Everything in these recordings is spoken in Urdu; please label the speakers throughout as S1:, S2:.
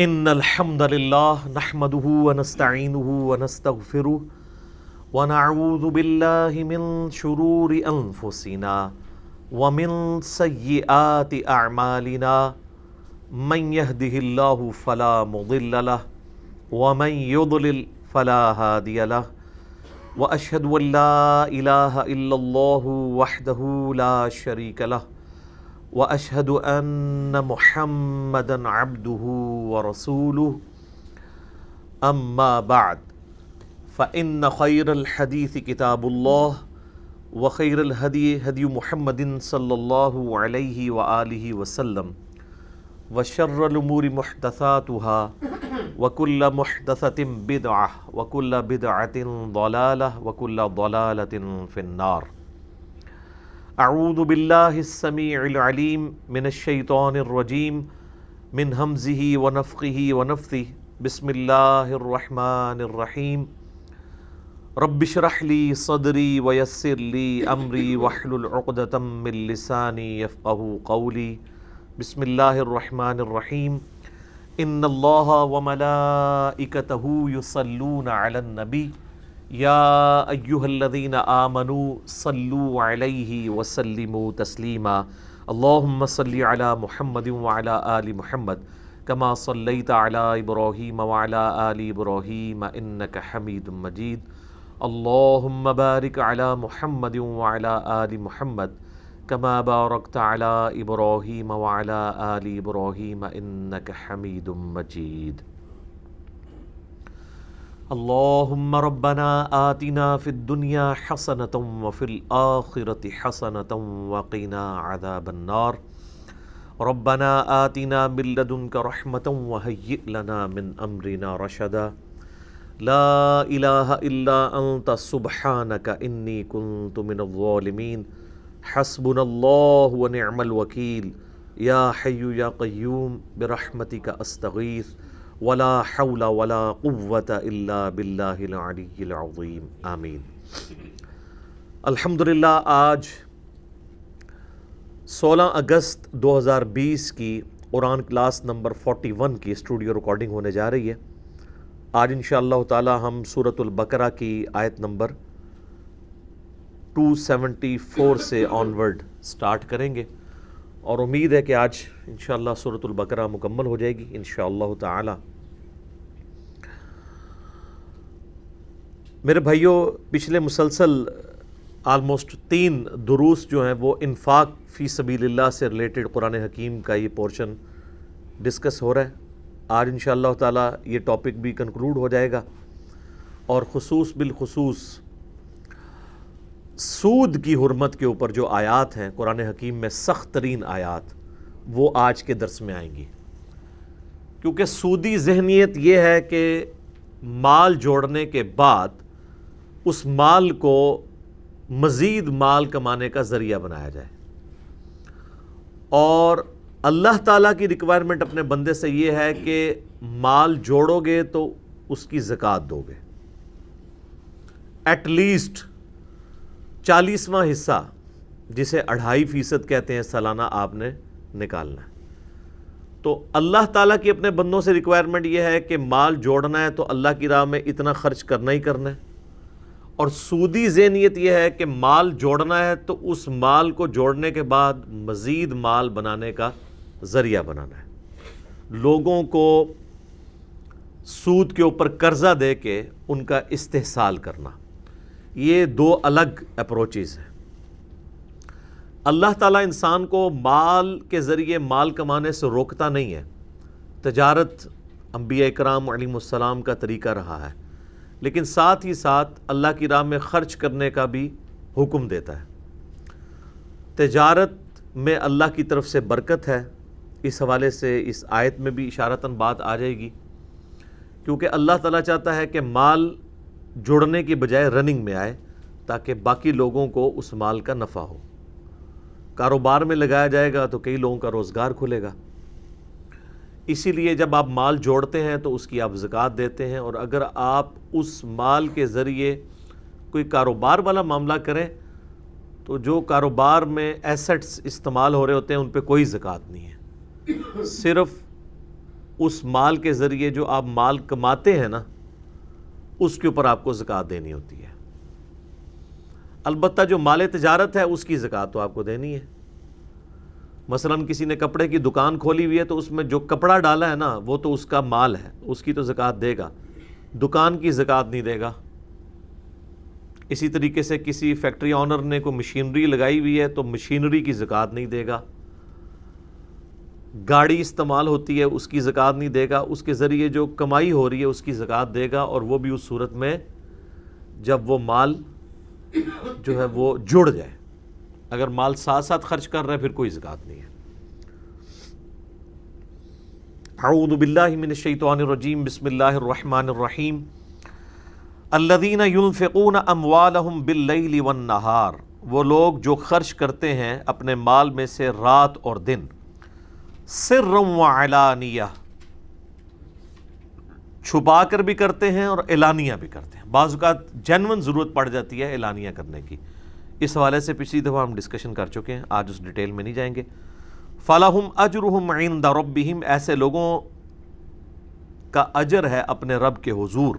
S1: ان الحمد لله نحمده ونستعينه ونستغفره ونعوذ بالله من شرور انفسنا ومن سيئات اعمالنا من يهده الله فلا مضل له ومن يضلل فلا هادي له واشهد ان لا اله الا الله وحده لا شريك له واشهد ان محمدا عبده ورسوله اما بعد فان خير الحديث كتاب الله وخير الهدي هدي محمد صلى الله عليه واله وسلم وشر الامور محدثاتها وكل محدثة بدعة وكل بدعة ضلالة وكل ضلالة في النار. اعوذ باللہ السمیع العلیم من الشیطان الرجیم من ہمزہ ونفخہ ونفثہ بسم اللہ الرحمن الرحیم رب اشرح لی صدری ویسر لی امری واحلل عقدۃ من لسانی یفقہوا قولی. بسم اللہ الرحمن الرحیم ان اللہ وملائکتہ یصلون علی النبی یا ایہا الذین آمنوا صلوا علیہ وسلموا تسلیما. اللہم صلی علی محمد وعلی آل محمد کما صلیت علی ابراہیم وعلی آل ابراہیم انک حمید مجید. اللہم بارک علی محمد وعلی آل محمد کما بارکت علی ابراہیم وعلی آل ابراہیم انک حمید مجید. اللہم ربنا آتنا فی الدنیا حسنۃ وفی الآخرۃ حسنۃ وقنا عذاب النار. ربنا آتنا من لدنک رحمۃ وہیئ لنا من امرنا رشدا. لا الہ الا انت سبحانک انی کنت من الظالمین. حسبنا اللہ ونعم الوکیل. یا حی یا قیوم برحمتک استغیث ولا حول ولا قوة الا باللہ العلی العظیم. آمین. الحمدللہ آج 16 اگست 2020 کی قرآن کلاس نمبر 41 کی اسٹوڈیو ریکارڈنگ ہونے جا رہی ہے. آج انشاءاللہ تعالی ہم سورۃ البقرہ کی آیت نمبر 274 سے آنورڈ سٹارٹ کریں گے اور امید ہے کہ آج انشاءاللہ سورۃ البقرہ مکمل ہو جائے گی انشاءاللہ تعالی. میرے بھائیوں، پچھلے مسلسل آلموسٹ 3 دروس جو ہیں وہ انفاق فی سبیل اللہ سے ریلیٹڈ قرآن حکیم کا یہ پورشن ڈسکس ہو رہا ہے. آج انشاءاللہ تعالی یہ ٹاپک بھی کنکلوڈ ہو جائے گا اور بالخصوص سود کی حرمت کے اوپر جو آیات ہیں قرآن حکیم میں سخت ترین آیات وہ آج کے درس میں آئیں گی. کیونکہ سودی ذہنیت یہ ہے کہ مال جوڑنے کے بعد اس مال کو مزید مال کمانے کا ذریعہ بنایا جائے، اور اللہ تعالیٰ کی ریکوائرمنٹ اپنے بندے سے یہ ہے کہ مال جوڑو گے تو اس کی زکوٰۃ دو گے. ایٹ لیسٹ 40واں حصہ جسے 2.5% کہتے ہیں سالانہ آپ نے نکالنا ہے. تو اللہ تعالیٰ کی اپنے بندوں سے ریکوائرمنٹ یہ ہے کہ مال جوڑنا ہے تو اللہ کی راہ میں اتنا خرچ کرنا ہی کرنا ہے، اور سودی ذہنیت یہ ہے کہ مال جوڑنا ہے تو اس مال کو جوڑنے کے بعد مزید مال بنانے کا ذریعہ بنانا ہے. لوگوں کو سود کے اوپر قرضہ دے کے ان کا استحصال کرنا، یہ 2 الگ اپروچز ہیں. اللہ تعالیٰ انسان کو مال کے ذریعے مال کمانے سے روکتا نہیں ہے. تجارت انبیاء اکرام علیہم السلام کا طریقہ رہا ہے، لیکن ساتھ ہی ساتھ اللہ کی راہ میں خرچ کرنے کا بھی حکم دیتا ہے. تجارت میں اللہ کی طرف سے برکت ہے. اس حوالے سے اس آیت میں بھی اشارتاً بات آ جائے گی، کیونکہ اللہ تعالیٰ چاہتا ہے کہ مال جوڑنے کی بجائے رننگ میں آئے تاکہ باقی لوگوں کو اس مال کا نفع ہو. کاروبار میں لگایا جائے گا تو کئی لوگوں کا روزگار کھلے گا. اسی لیے جب آپ مال جوڑتے ہیں تو اس کی آپ زکوٰۃ دیتے ہیں، اور اگر آپ اس مال کے ذریعے کوئی کاروبار والا معاملہ کریں تو جو کاروبار میں ایسٹس استعمال ہو رہے ہوتے ہیں ان پہ کوئی زکوٰۃ نہیں ہے. صرف اس مال کے ذریعے جو آپ مال کماتے ہیں نا اس کے اوپر آپ کو زکوٰۃ دینی ہوتی ہے۔ البتہ جو مال تجارت ہے اس کی زکوٰۃ تو آپ کو دینی ہے۔ مثلا کسی نے کپڑے کی دکان کھولی ہوئی ہے تو اس میں جو کپڑا ڈالا ہے نا وہ تو اس کا مال ہے، اس کی تو زکوٰۃ دے گا، دکان کی زکوٰۃ نہیں دے گا۔ اسی طریقے سے کسی فیکٹری آنر نے کوئی مشینری لگائی ہوئی ہے تو مشینری کی زکوٰۃ نہیں دے گا، گاڑی استعمال ہوتی ہے اس کی زکوٰۃ نہیں دے گا، اس کے ذریعے جو کمائی ہو رہی ہے اس کی زکوٰۃ دے گا، اور وہ بھی اس صورت میں جب وہ مال جو ہے وہ جڑ جائے۔ اگر مال ساتھ ساتھ خرچ کر رہا ہے پھر کوئی زکوٰۃ نہیں ہے۔ اعوذ باللہ من الشیطان الرجیم، بسم اللہ الرحمن الرحیم۔ الذین ينفقون اموالهم باللیل والنہار، وہ لوگ جو خرچ کرتے ہیں اپنے مال میں سے رات اور دن، سرا وعلانیہ، چھپا کر بھی کرتے ہیں اور اعلانیہ بھی کرتے ہیں۔ بعض اوقات جینون ضرورت پڑ جاتی ہے اعلانیہ کرنے کی، اس حوالے سے پچھلی دفعہ ہم ڈسکشن کر چکے ہیں، آج اس ڈیٹیل میں نہیں جائیں گے۔ فَلَهُمْ أَجْرُهُمْ عِنْدَ رَبِّهِمْ، ایسے لوگوں کا اجر ہے اپنے رب کے حضور۔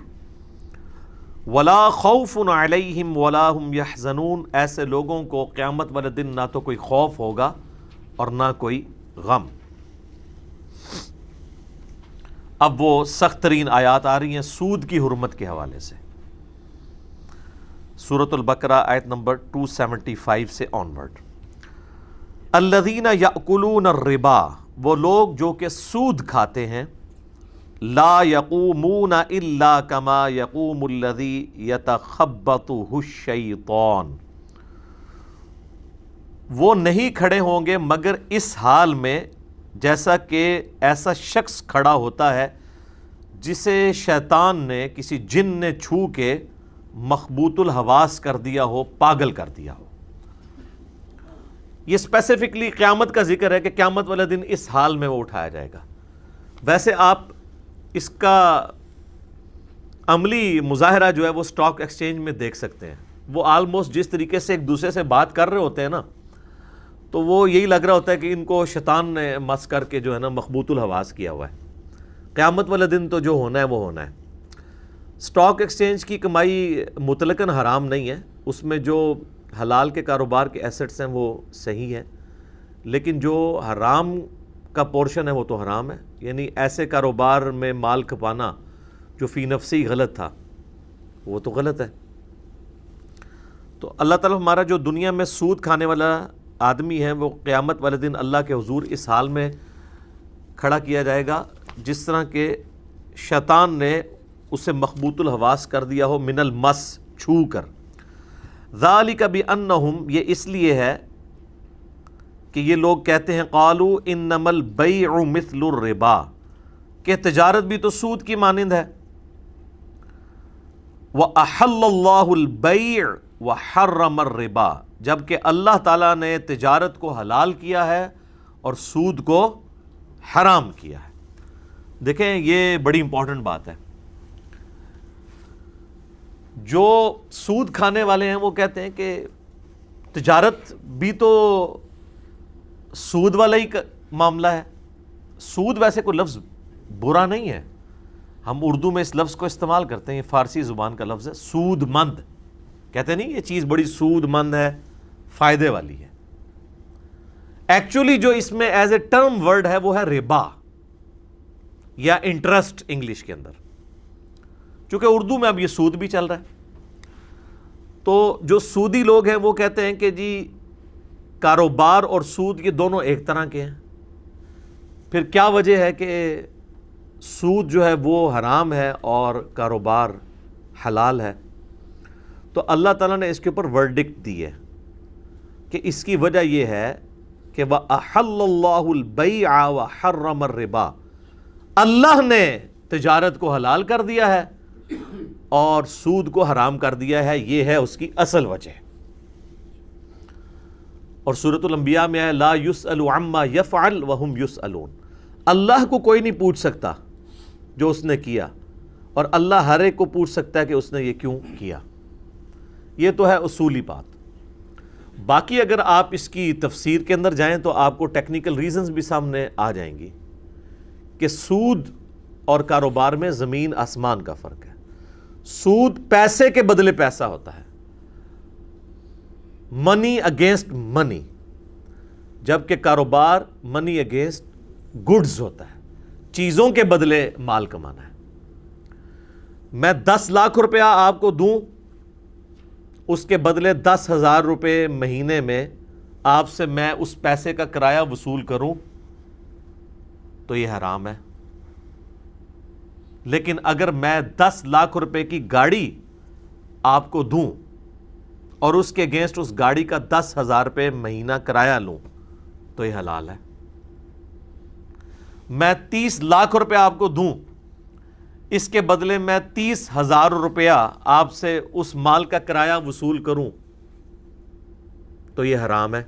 S1: وَلَا خَوْفٌ عَلَيْهِمْ وَلَا هُمْ يَحْزَنُونَ، ایسے لوگوں کو قیامت والے دن نہ تو کوئی خوف ہوگا اور نہ کوئی غم۔ اب وہ سخت ترین آیات آ رہی ہیں سود کی حرمت کے حوالے سے، سورۃ البقرہ آیت نمبر 275 سے آنورڈ۔ الذین یأکلون الربا، وہ لوگ جو کہ سود کھاتے ہیں، لا یقومون الا کما یقوم الذی یتخبطہ الشیطان، وہ نہیں کھڑے ہوں گے مگر اس حال میں جیسا کہ ایسا شخص کھڑا ہوتا ہے جسے شیطان نے، کسی جن نے چھو کے مخبوط الحواس کر دیا ہو، پاگل کر دیا ہو۔ یہ اسپیسیفکلی قیامت کا ذکر ہے کہ قیامت والے دن اس حال میں وہ اٹھایا جائے گا۔ ویسے آپ اس کا عملی مظاہرہ جو ہے وہ اسٹاک ایکسچینج میں دیکھ سکتے ہیں۔ وہ آلموسٹ جس طریقے سے ایک دوسرے سے بات کر رہے ہوتے ہیں نا، تو وہ یہی لگ رہا ہوتا ہے کہ ان کو شیطان نے مس کر کے جو ہے نا مخبوط الحواس کیا ہوا ہے۔ قیامت والے دن تو جو ہونا ہے وہ ہونا ہے۔ اسٹاک ایکسچینج کی کمائی مطلقاً حرام نہیں ہے، اس میں جو حلال کے کاروبار کے ایسٹس ہیں وہ صحیح ہیں، لیکن جو حرام کا پورشن ہے وہ تو حرام ہے۔ یعنی ایسے کاروبار میں مال کھپانا جو فی نفسی غلط تھا وہ تو غلط ہے۔ تو اللہ تعالیٰ ہمارا جو دنیا میں سود کھانے والا آدمی ہے وہ قیامت والے دن اللہ کے حضور اس حال میں کھڑا کیا جائے گا جس طرح کہ شیطان نے اسے مخبوط الحواس کر دیا ہو، من المس، چھو کر۔ ذالک بانہم، یہ اس لیے ہے کہ یہ لوگ کہتے ہیں قالوا انما البیع مثل الربا، کہ تجارت بھی تو سود کی مانند ہے۔ وَأَحَلَّ اللَّهُ الْبَيْعَ وَحَرَّمَ الرِّبَا، جبکہ اللہ تعالیٰ نے تجارت کو حلال کیا ہے اور سود کو حرام کیا ہے۔ دیکھیں یہ بڑی امپورٹنٹ بات ہے۔ جو سود کھانے والے ہیں وہ کہتے ہیں کہ تجارت بھی تو سود والا ہی معاملہ ہے۔ سود ویسے کوئی لفظ برا نہیں ہے، ہم اردو میں اس لفظ کو استعمال کرتے ہیں، یہ فارسی زبان کا لفظ ہے، سود مند کہتے نہیں، یہ چیز بڑی سود مند ہے، فائدے والی ہے۔ ایکچولی جو اس میں ایز اے ٹرم ورڈ ہے وہ ہے ربا یا انٹرسٹ انگلش کے اندر، چونکہ اردو میں اب یہ سود بھی چل رہا ہے۔ تو جو سودی لوگ ہیں وہ کہتے ہیں کہ جی کاروبار اور سود یہ دونوں ایک طرح کے ہیں۔ پھر کیا وجہ ہے کہ سود جو ہے وہ حرام ہے اور کاروبار حلال ہے؟ تو اللہ تعالیٰ نے اس کے اوپر ورڈکٹ دی ہے کہ اس کی وجہ یہ ہے کہ وَأَحَلَّ اللَّهُ الْبَيْعَ وَحَرَّمَ الرِّبَا، اللہ نے تجارت کو حلال کر دیا ہے اور سود کو حرام کر دیا ہے، یہ ہے اس کی اصل وجہ۔ اور سورۃ الانبیاء میں ہے لا یسأل عما یفعل وہم یسألون، اللہ کو کوئی نہیں پوچھ سکتا جو اس نے کیا، اور اللہ ہر ایک کو پوچھ سکتا ہے کہ اس نے یہ کیوں کیا۔ یہ تو ہے اصولی بات۔ باقی اگر آپ اس کی تفسیر کے اندر جائیں تو آپ کو ٹیکنیکل ریزنز بھی سامنے آ جائیں گی کہ سود اور کاروبار میں زمین آسمان کا فرق ہے. سود پیسے کے بدلے پیسہ ہوتا ہے، منی اگینسٹ منی، جبکہ کاروبار منی اگینسٹ گڈز ہوتا ہے، چیزوں کے بدلے مال کمانا ہے. میں 10 لاکھ روپیہ آپ کو دوں، اس کے بدلے 10,000 روپے مہینے میں آپ سے میں اس پیسے کا کرایہ وصول کروں تو یہ حرام ہے. لیکن اگر میں 10 لاکھ روپے کی گاڑی آپ کو دوں اور اس کے اگینسٹ اس گاڑی کا 10,000 روپے مہینہ کرایہ لوں تو یہ حلال ہے. میں 30 لاکھ روپے آپ کو دوں، اس کے بدلے میں 30,000 روپیہ آپ سے اس مال کا کرایہ وصول کروں تو یہ حرام ہے.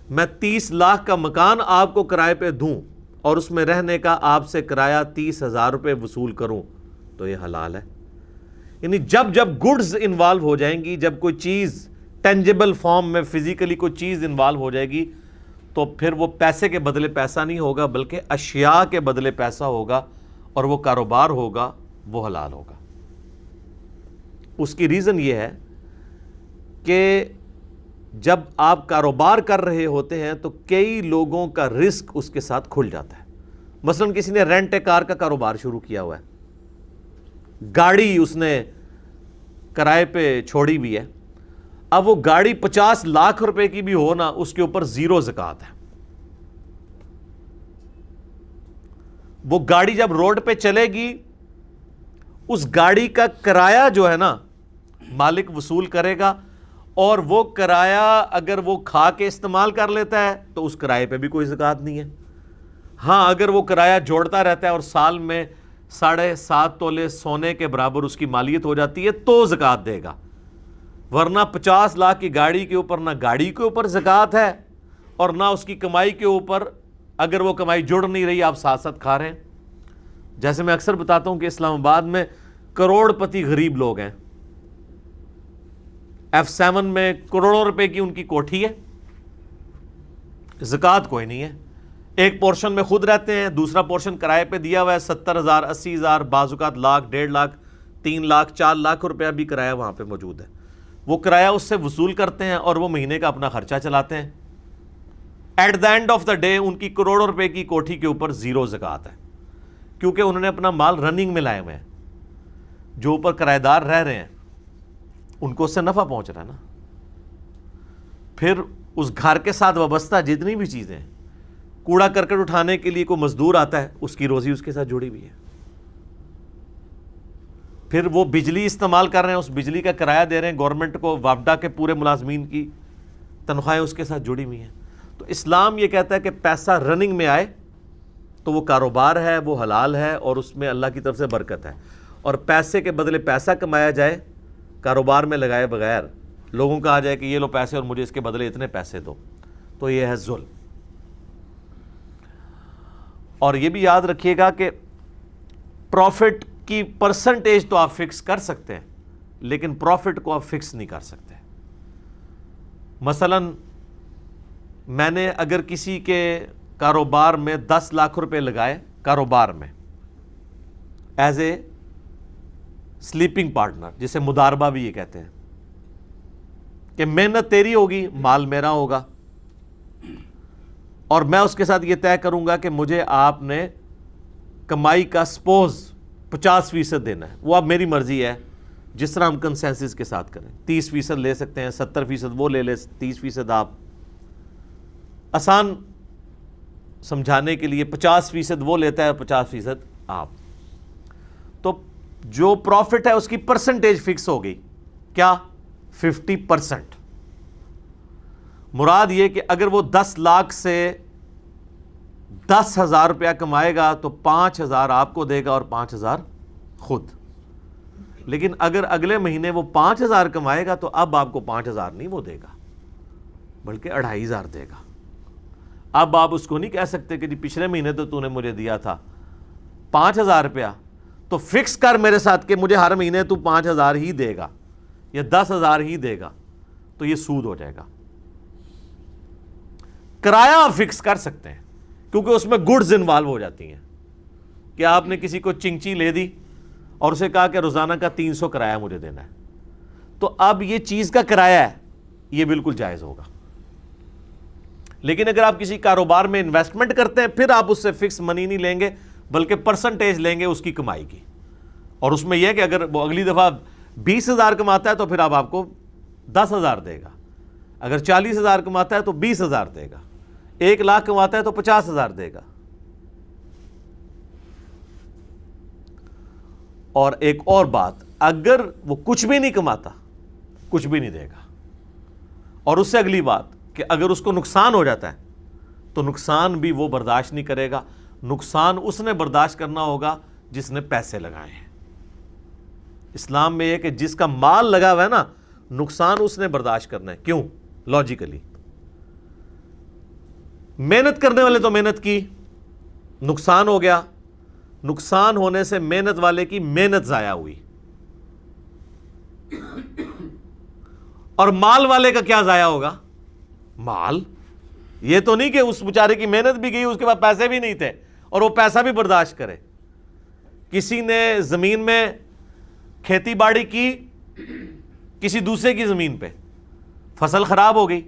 S1: میں 30 لاکھ کا مکان آپ کو کرائے پہ دوں اور اس میں رہنے کا آپ سے کرایہ 30,000 روپے وصول کروں تو یہ حلال ہے. یعنی جب جب گڈز انوالو ہو جائیں گی، جب کوئی چیز ٹینجیبل فارم میں فزیکلی کوئی چیز انوالو ہو جائے گی تو پھر وہ پیسے کے بدلے پیسہ نہیں ہوگا بلکہ اشیاء کے بدلے پیسہ ہوگا، اور وہ کاروبار ہوگا، وہ حلال ہوگا. اس کی ریزن یہ ہے کہ جب آپ کاروبار کر رہے ہوتے ہیں تو کئی لوگوں کا رزق اس کے ساتھ کھل جاتا ہے. مثلا کسی نے رینٹ اے کار کا کاروبار شروع کیا ہوا ہے، گاڑی اس نے کرائے پہ چھوڑی ہوئی ہے. اب وہ گاڑی 50 لاکھ روپے کی بھی ہو نا، اس کے اوپر 0 زکوٰۃ ہے. وہ گاڑی جب روڈ پہ چلے گی، اس گاڑی کا کرایہ جو ہے نا مالک وصول کرے گا، اور وہ کرایہ اگر وہ کھا کے استعمال کر لیتا ہے تو اس کرائے پہ بھی کوئی زکوٰۃ نہیں ہے. ہاں اگر وہ کرایہ جوڑتا رہتا ہے اور سال میں 7.5 تولے سونے کے برابر اس کی مالیت ہو جاتی ہے تو زکوٰۃ دے گا. ورنہ 50 لاکھ کی گاڑی کے اوپر نہ گاڑی کے اوپر زکوٰۃ ہے اور نہ اس کی کمائی کے اوپر. اگر وہ کمائی جڑ نہیں رہی، آپ ساتھ ساتھ کھا رہے ہیں. جیسے میں اکثر بتاتا ہوں کہ اسلام آباد میں کروڑ پتی غریب لوگ ہیں. F7 میں کروڑوں روپے کی ان کی کوٹھی ہے، زکوٰۃ کوئی نہیں ہے. ایک پورشن میں خود رہتے ہیں، دوسرا پورشن کرائے پہ دیا ہوا ہے. 70,000 80,000 بعض اوقات لاکھ 1.5 لاکھ 3 لاکھ 4 لاکھ روپیہ بھی کرایہ وہاں پہ موجود ہے. وہ کرایہ اس سے وصول کرتے ہیں اور وہ مہینے کا اپنا خرچہ چلاتے ہیں. At the end of the day ان کی کروڑوں روپے کی کوٹھی کے اوپر 0 زکوٰۃ ہے، کیونکہ انہوں نے اپنا مال رننگ میں لائے ہوئے ہیں. جو اوپر کرایہ دار رہ رہے ہیں ان کو اس سے نفع پہنچ رہا ہے نا. پھر اس گھر کے ساتھ وابستہ جتنی بھی چیزیں ہیں، کوڑا کرکٹ اٹھانے کے لیے کوئی مزدور آتا ہے، اس کی روزی اس کے ساتھ جڑی ہوئی ہے. پھر وہ بجلی استعمال کر رہے ہیں، اس بجلی کا کرایہ دے رہے ہیں گورنمنٹ کو. وابڈا کے پورے ملازمین کی تنخواہیں اس کے ساتھ جڑی ہوئی ہیں. تو اسلام یہ کہتا ہے کہ پیسہ رننگ میں آئے تو وہ کاروبار ہے، وہ حلال ہے اور اس میں اللہ کی طرف سے برکت ہے. اور پیسے کے بدلے پیسہ کمایا جائے کاروبار میں لگائے بغیر، لوگوں کا آ جائے کہ یہ لو پیسے اور مجھے اس کے بدلے اتنے پیسے دو، تو یہ ہے ظلم. اور یہ بھی یاد رکھیے گا کہ پروفٹ کی پرسنٹیج تو آپ فکس کر سکتے ہیں لیکن پروفٹ کو آپ فکس نہیں کر سکتے. مثلا میں نے اگر کسی کے کاروبار میں 10 لاکھ روپے لگائے کاروبار میں ایز اے سلیپنگ پارٹنر، جسے مداربہ بھی یہ کہتے ہیں کہ محنت تیری ہوگی مال میرا ہوگا، اور میں اس کے ساتھ یہ طے کروں گا کہ مجھے آپ نے کمائی کا سپوز 50% دینا ہے. وہ اب میری مرضی ہے، جس طرح ہم کنسنسس کے ساتھ کریں. 30% لے سکتے ہیں، 70% وہ لے لے، 30% آپ. آسان سمجھانے کے لیے 50% وہ لیتا ہے، 50% آپ. تو جو پروفٹ ہے اس کی پرسنٹیج فکس ہو گئی. کیا؟ 50%. مراد یہ کہ اگر وہ 10 لاکھ سے 10,000 روپیہ کمائے گا تو 5,000 آپ کو دے گا اور 5,000 خود. لیکن اگر اگلے مہینے وہ 5,000 کمائے گا تو اب آپ کو 5,000 نہیں وہ دے گا بلکہ 2,500 دے گا. اب آپ اس کو نہیں کہہ سکتے کہ جی پچھلے مہینے تو نے مجھے دیا تھا 5,000 روپیہ، تو فکس کر میرے ساتھ کہ مجھے ہر مہینے تو 5,000 ہی دے گا یا 10,000 ہی دے گا. تو یہ سود ہو جائے گا. کرایہ آپ فکس کر سکتے ہیں کیونکہ اس میں گڈز انوالو ہو جاتی ہیں کہ آپ نے کسی کو چنگچی لے دی اور اسے کہا کہ روزانہ کا 300 کرایہ مجھے دینا ہے، تو اب یہ چیز کا کرایہ ہے، یہ بالکل جائز ہوگا۔ لیکن اگر آپ کسی کاروبار میں انویسٹمنٹ کرتے ہیں پھر آپ اس سے فکس منی نہیں لیں گے بلکہ پرسنٹیج لیں گے اس کی کمائی کی، اور اس میں یہ ہے کہ اگر وہ اگلی دفعہ 20,000 کماتا ہے تو پھر آپ کو 10,000 دے گا، اگر 40,000 کماتا ہے تو 20,000 دے گا، 1,00,000 کماتا ہے تو 50,000 دے گا۔ اور ایک اور بات، اگر وہ کچھ بھی نہیں کماتا کچھ بھی نہیں دے گا۔ اور اس سے اگلی بات کہ اگر اس کو نقصان ہو جاتا ہے تو نقصان بھی وہ برداشت نہیں کرے گا، نقصان اس نے برداشت کرنا ہوگا جس نے پیسے لگائے ہیں۔ اسلام میں یہ کہ جس کا مال لگا ہوا ہے نا، نقصان اس نے برداشت کرنا ہے۔ کیوں؟ لاجیکلی محنت کرنے والے تو محنت کی، نقصان ہو گیا، نقصان ہونے سے محنت والے کی محنت ضائع ہوئی، اور مال والے کا کیا ضائع ہوگا؟ مال۔ یہ تو نہیں کہ اس بیچارے کی محنت بھی گئی، اس کے بعد پیسے بھی نہیں تھے اور وہ پیسہ بھی برداشت کرے۔ کسی نے زمین میں کھیتی باڑی کی کسی دوسرے کی زمین پہ، فصل خراب ہو گئی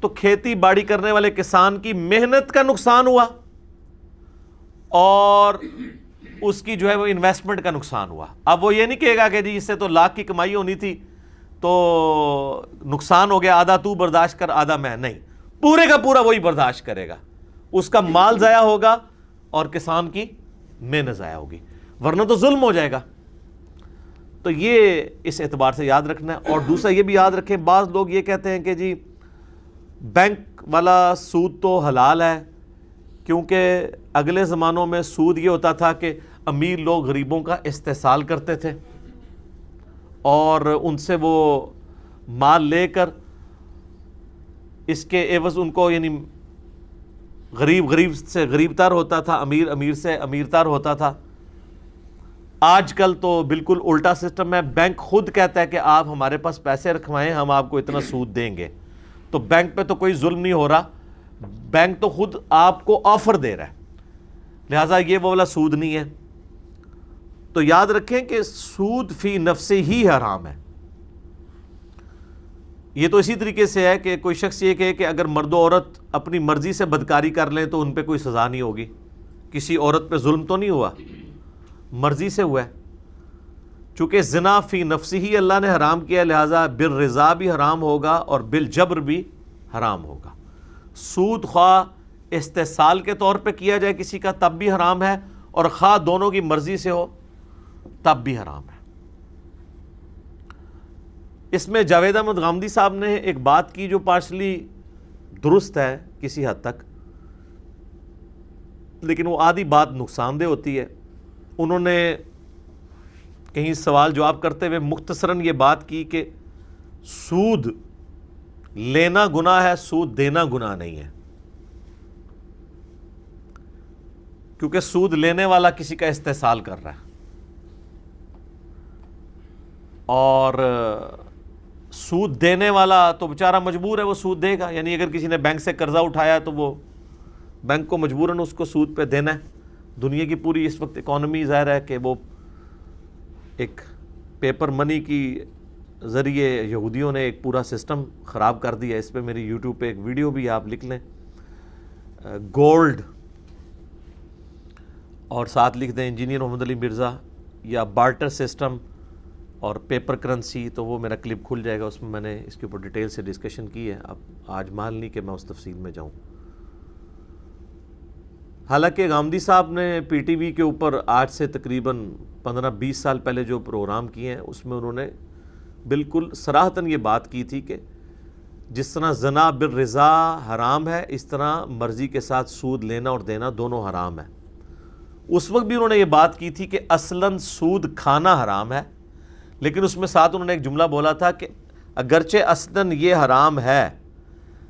S1: تو کھیتی باڑی کرنے والے کسان کی محنت کا نقصان ہوا اور اس کی جو ہے وہ انویسٹمنٹ کا نقصان ہوا۔ اب وہ یہ نہیں کہے گا کہ جی اس سے تو 1,00,000 کی کمائی ہونی تھی تو نقصان ہو گیا، آدھا تو برداشت کر آدھا میں، نہیں، پورے کا پورا وہی برداشت کرے گا۔ اس کا مال ضائع ہوگا اور کسان کی محنت ضائع ہوگی، ورنہ تو ظلم ہو جائے گا۔ تو یہ اس اعتبار سے یاد رکھنا ہے۔ اور دوسرا یہ بھی یاد رکھیں، بعض لوگ یہ کہتے ہیں کہ جی بینک والا سود تو حلال ہے، کیونکہ اگلے زمانوں میں سود یہ ہوتا تھا کہ امیر لوگ غریبوں کا استحصال کرتے تھے اور ان سے وہ مال لے کر اس کے عوض ان کو، یعنی غریب سے غریب تر ہوتا تھا، امیر سے امیر تر ہوتا تھا۔ آج کل تو بالکل الٹا سسٹم ہے، بینک خود کہتا ہے کہ آپ ہمارے پاس پیسے رکھوائیں، ہم آپ کو اتنا سود دیں گے۔ تو بینک پہ تو کوئی ظلم نہیں ہو رہا، بینک تو خود آپ کو آفر دے رہا ہے، لہٰذا یہ وہ والا سود نہیں ہے۔ تو یاد رکھیں کہ سود فی نفسہ ہی حرام ہے۔ یہ تو اسی طریقے سے ہے کہ کوئی شخص یہ کہے کہ اگر مرد و عورت اپنی مرضی سے بدکاری کر لیں تو ان پہ کوئی سزا نہیں ہوگی۔ کسی عورت پہ ظلم تو نہیں ہوا، مرضی سے ہوا ہے۔ چونکہ زنا فی نفسہ ہی اللہ نے حرام کیا، لہٰذا بالرضا بھی حرام ہوگا اور بالجبر بھی حرام ہوگا۔ سود خواہ استحصال کے طور پہ کیا جائے کسی کا تب بھی حرام ہے، اور خواہ دونوں کی مرضی سے ہو تب بھی حرام ہے۔ اس میں جاوید احمد غامدی صاحب نے ایک بات کی جو پارشلی درست ہے کسی حد تک، لیکن وہ آدھی بات نقصان دہ ہوتی ہے۔ انہوں نے کہیں سوال جواب کرتے ہوئے مختصراً یہ بات کی کہ سود لینا گناہ ہے، سود دینا گناہ نہیں ہے، کیونکہ سود لینے والا کسی کا استحصال کر رہا ہے اور سود دینے والا تو بیچارہ مجبور ہے، وہ سود دے گا۔ یعنی اگر کسی نے بینک سے قرضہ اٹھایا ہے تو وہ بینک کو مجبوراً اس کو سود پہ دینا ہے۔ دنیا کی پوری اس وقت اکانومی ظاہر ہے کہ وہ ایک پیپر منی کی ذریعے یہودیوں نے ایک پورا سسٹم خراب کر دیا۔ اس پہ میری یوٹیوب پہ ایک ویڈیو بھی آپ لکھ لیں، گولڈ اور ساتھ لکھ دیں انجینئر محمد علی مرزا یا بارٹر سسٹم اور پیپر کرنسی، تو وہ میرا کلپ کھل جائے گا، اس میں نے اس کے اوپر ڈیٹیل سے ڈسکشن کی ہے۔ اب آج مال نہیں کہ میں اس تفصیل میں جاؤں۔ حالانکہ غامدی صاحب نے پی ٹی وی کے اوپر آج سے تقریباً 15-20 سال پہلے جو پروگرام کیے ہیں اس میں انہوں نے بالکل صراحتاً یہ بات کی تھی کہ جس طرح زنا بالرضا حرام ہے، اس طرح مرضی کے ساتھ سود لینا اور دینا دونوں حرام ہے۔ اس وقت بھی انہوں نے یہ بات کی تھی کہ اصلاً سود کھانا حرام ہے، لیکن اس میں ساتھ انہوں نے ایک جملہ بولا تھا کہ اگرچہ اصلاً یہ حرام ہے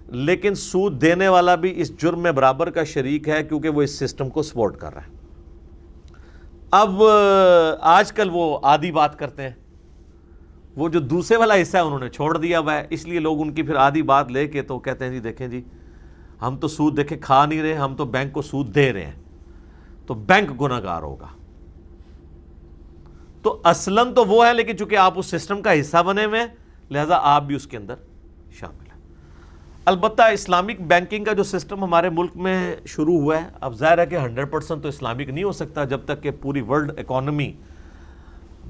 S1: لیکن سود دینے والا بھی اس جرم میں برابر کا شریک ہے کیونکہ وہ اس سسٹم کو سپورٹ کر رہا ہے۔ اب آج کل وہ آدھی بات کرتے ہیں، وہ جو دوسرے والا حصہ ہے انہوں نے چھوڑ دیا ہوا ہے، اس لیے لوگ ان کی پھر آدھی بات لے کے تو کہتے ہیں جی دیکھیں جی ہم تو سود دیکھے کھا نہیں رہے، ہم تو بینک کو سود دے رہے ہیں، تو بینک گنہگار ہوگا۔ تو اصلاً تو وہ ہے، لیکن چونکہ آپ اس سسٹم کا حصہ بنے ہوئے ہیں لہذا آپ بھی اس کے اندر شامل ہیں۔ البتہ اسلامک بینکنگ کا جو سسٹم ہمارے ملک میں شروع ہوا ہے، اب ظاہر ہے کہ 100% تو اسلامک نہیں ہو سکتا جب تک کہ پوری ورلڈ اکانومی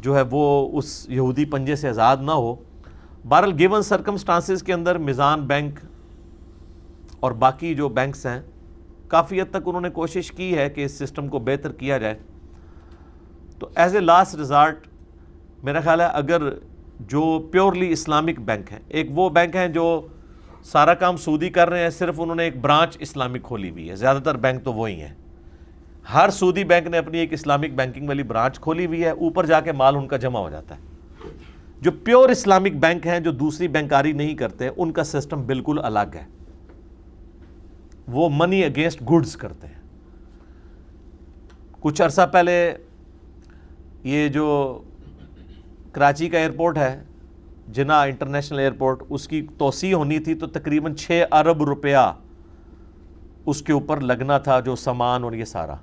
S1: جو ہے وہ اس یہودی پنجے سے آزاد نہ ہو۔ بہرحال گیون سرکمسٹانسز کے اندر میزان بینک اور باقی جو بینکس ہیں کافی حد تک انہوں نے کوشش کی ہے کہ اس سسٹم کو بہتر کیا جائے۔ تو ایز اے لاسٹ ریزارٹ میرا خیال ہے اگر جو پیورلی اسلامک بینک ہیں، ایک وہ بینک ہیں جو سارا کام سودی کر رہے ہیں، صرف انہوں نے ایک برانچ اسلامک کھولی ہوئی ہے، زیادہ تر بینک تو وہی ہیں، ہر سودی بینک نے اپنی ایک اسلامک بینکنگ والی برانچ کھولی ہوئی ہے، اوپر جا کے مال ان کا جمع ہو جاتا ہے۔ جو پیور اسلامک بینک ہیں جو دوسری بینکاری نہیں کرتے، ان کا سسٹم بالکل الگ ہے، وہ منی اگینسٹ گڈز کرتے ہیں۔ کچھ عرصہ پہلے یہ جو کراچی کا ایئرپورٹ ہے، جناح انٹرنیشنل ایئرپورٹ، اس کی توسیع ہونی تھی تو تقریباً 6 ارب روپیہ اس کے اوپر لگنا تھا، جو سامان اور یہ سارا۔